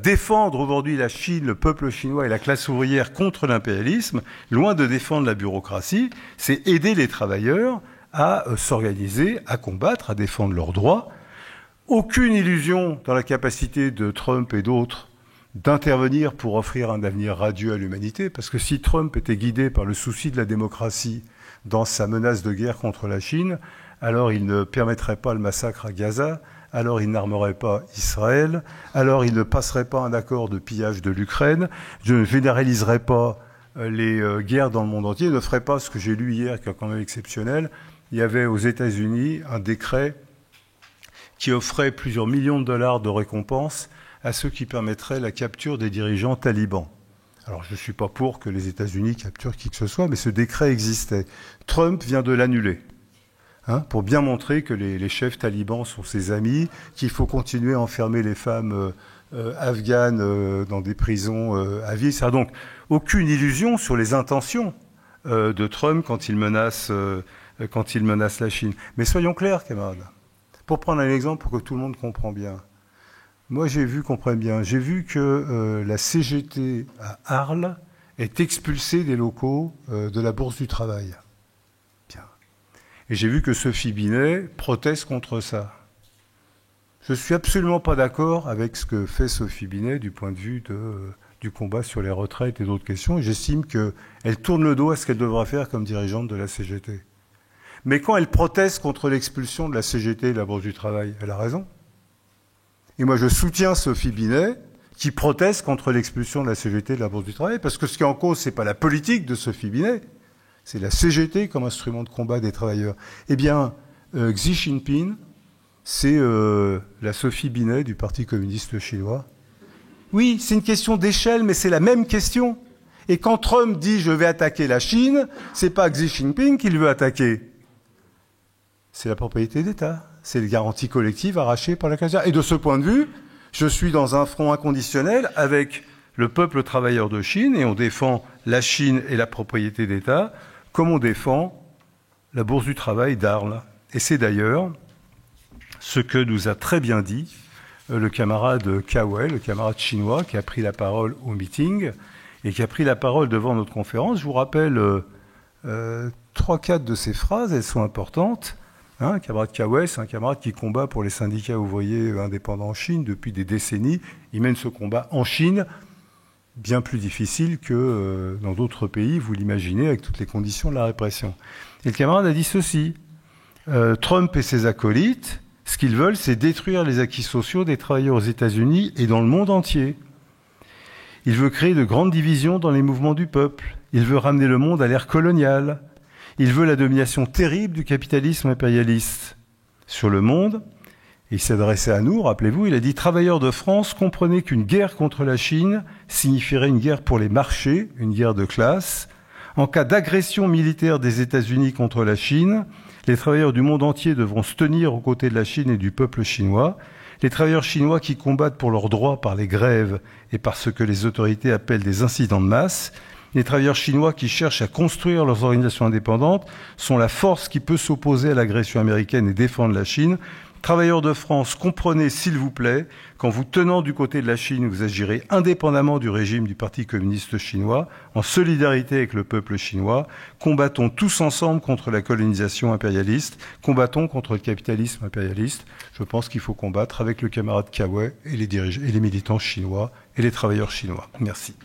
défendre aujourd'hui la Chine, le peuple chinois et la classe ouvrière contre l'impérialisme, loin de défendre la bureaucratie, c'est aider les travailleurs à s'organiser, à combattre, à défendre leurs droits. Aucune illusion dans la capacité de Trump et d'autres d'intervenir pour offrir un avenir radieux à l'humanité, parce que si Trump était guidé par le souci de la démocratie dans sa menace de guerre contre la Chine, alors il ne permettrait pas le massacre à Gaza, alors il n'armerait pas Israël, alors il ne passerait pas un accord de pillage de l'Ukraine, je ne généraliserais pas les guerres dans le monde entier, ne ferait pas ce que j'ai lu hier, qui est quand même exceptionnel. Il y avait aux États-Unis un décret qui offrait plusieurs millions de dollars de récompenses à ceux qui permettraient la capture des dirigeants talibans. Alors je ne suis pas pour que les États-Unis capturent qui que ce soit, mais ce décret existait. Trump vient de l'annuler. Pour bien montrer que les chefs talibans sont ses amis, qu'il faut continuer à enfermer les femmes afghanes dans des prisons à vie. Ça a donc aucune illusion sur les intentions de Trump quand il menace la Chine. Mais soyons clairs, camarades. Pour prendre un exemple pour que tout le monde comprenne bien. Moi, j'ai vu que la CGT à Arles est expulsée des locaux de la Bourse du Travail. Et j'ai vu que Sophie Binet proteste contre ça. Je ne suis absolument pas d'accord avec ce que fait Sophie Binet du point de vue du combat sur les retraites et d'autres questions. Et j'estime qu'elle tourne le dos à ce qu'elle devra faire comme dirigeante de la CGT. Mais quand elle proteste contre l'expulsion de la CGT et de la Bourse du Travail, elle a raison. Et moi, je soutiens Sophie Binet qui proteste contre l'expulsion de la CGT et de la Bourse du Travail, parce que ce qui est en cause, ce n'est pas la politique de Sophie Binet, c'est la CGT comme instrument de combat des travailleurs. Eh bien, Xi Jinping, c'est la Sophie Binet du Parti communiste chinois. Oui, c'est une question d'échelle, mais c'est la même question. Et quand Trump dit « je vais attaquer la Chine », c'est pas Xi Jinping qu'il veut attaquer. C'est la propriété d'État. C'est les garanties collectives arrachées par la classe. Et de ce point de vue, je suis dans un front inconditionnel avec le peuple travailleur de Chine, et on défend la Chine et la propriété d'État, comme on défend la Bourse du Travail d'Arles. Et c'est d'ailleurs ce que nous a très bien dit le camarade Kawai, le camarade chinois, qui a pris la parole au meeting et qui a pris la parole devant notre conférence. Je vous rappelle 3-4 de ces phrases, elles sont importantes. Le camarade Kawai, c'est un camarade qui combat pour les syndicats ouvriers indépendants en Chine depuis des décennies. Il mène ce combat en Chine, bien plus difficile que dans d'autres pays, vous l'imaginez, avec toutes les conditions de la répression. Et le camarade a dit ceci. Trump et ses acolytes, ce qu'ils veulent, c'est détruire les acquis sociaux des travailleurs aux États-Unis et dans le monde entier. Il veut créer de grandes divisions dans les mouvements du peuple. Il veut ramener le monde à l'ère coloniale. Il veut la domination terrible du capitalisme impérialiste sur le monde. Il s'adressait à nous, rappelez-vous, il a dit « Travailleurs de France, comprenez qu'une guerre contre la Chine signifierait une guerre pour les marchés, une guerre de classe. En cas d'agression militaire des États-Unis contre la Chine, les travailleurs du monde entier devront se tenir aux côtés de la Chine et du peuple chinois. Les travailleurs chinois qui combattent pour leurs droits par les grèves et par ce que les autorités appellent des incidents de masse. Les travailleurs chinois qui cherchent à construire leurs organisations indépendantes sont la force qui peut s'opposer à l'agression américaine et défendre la Chine. Travailleurs de France, comprenez s'il vous plaît qu'en vous tenant du côté de la Chine, vous agirez indépendamment du régime du Parti communiste chinois, en solidarité avec le peuple chinois. Combattons tous ensemble contre la colonisation impérialiste, combattons contre le capitalisme impérialiste. Je pense qu'il faut combattre avec le camarade Kawai et les militants chinois et les travailleurs chinois. Merci.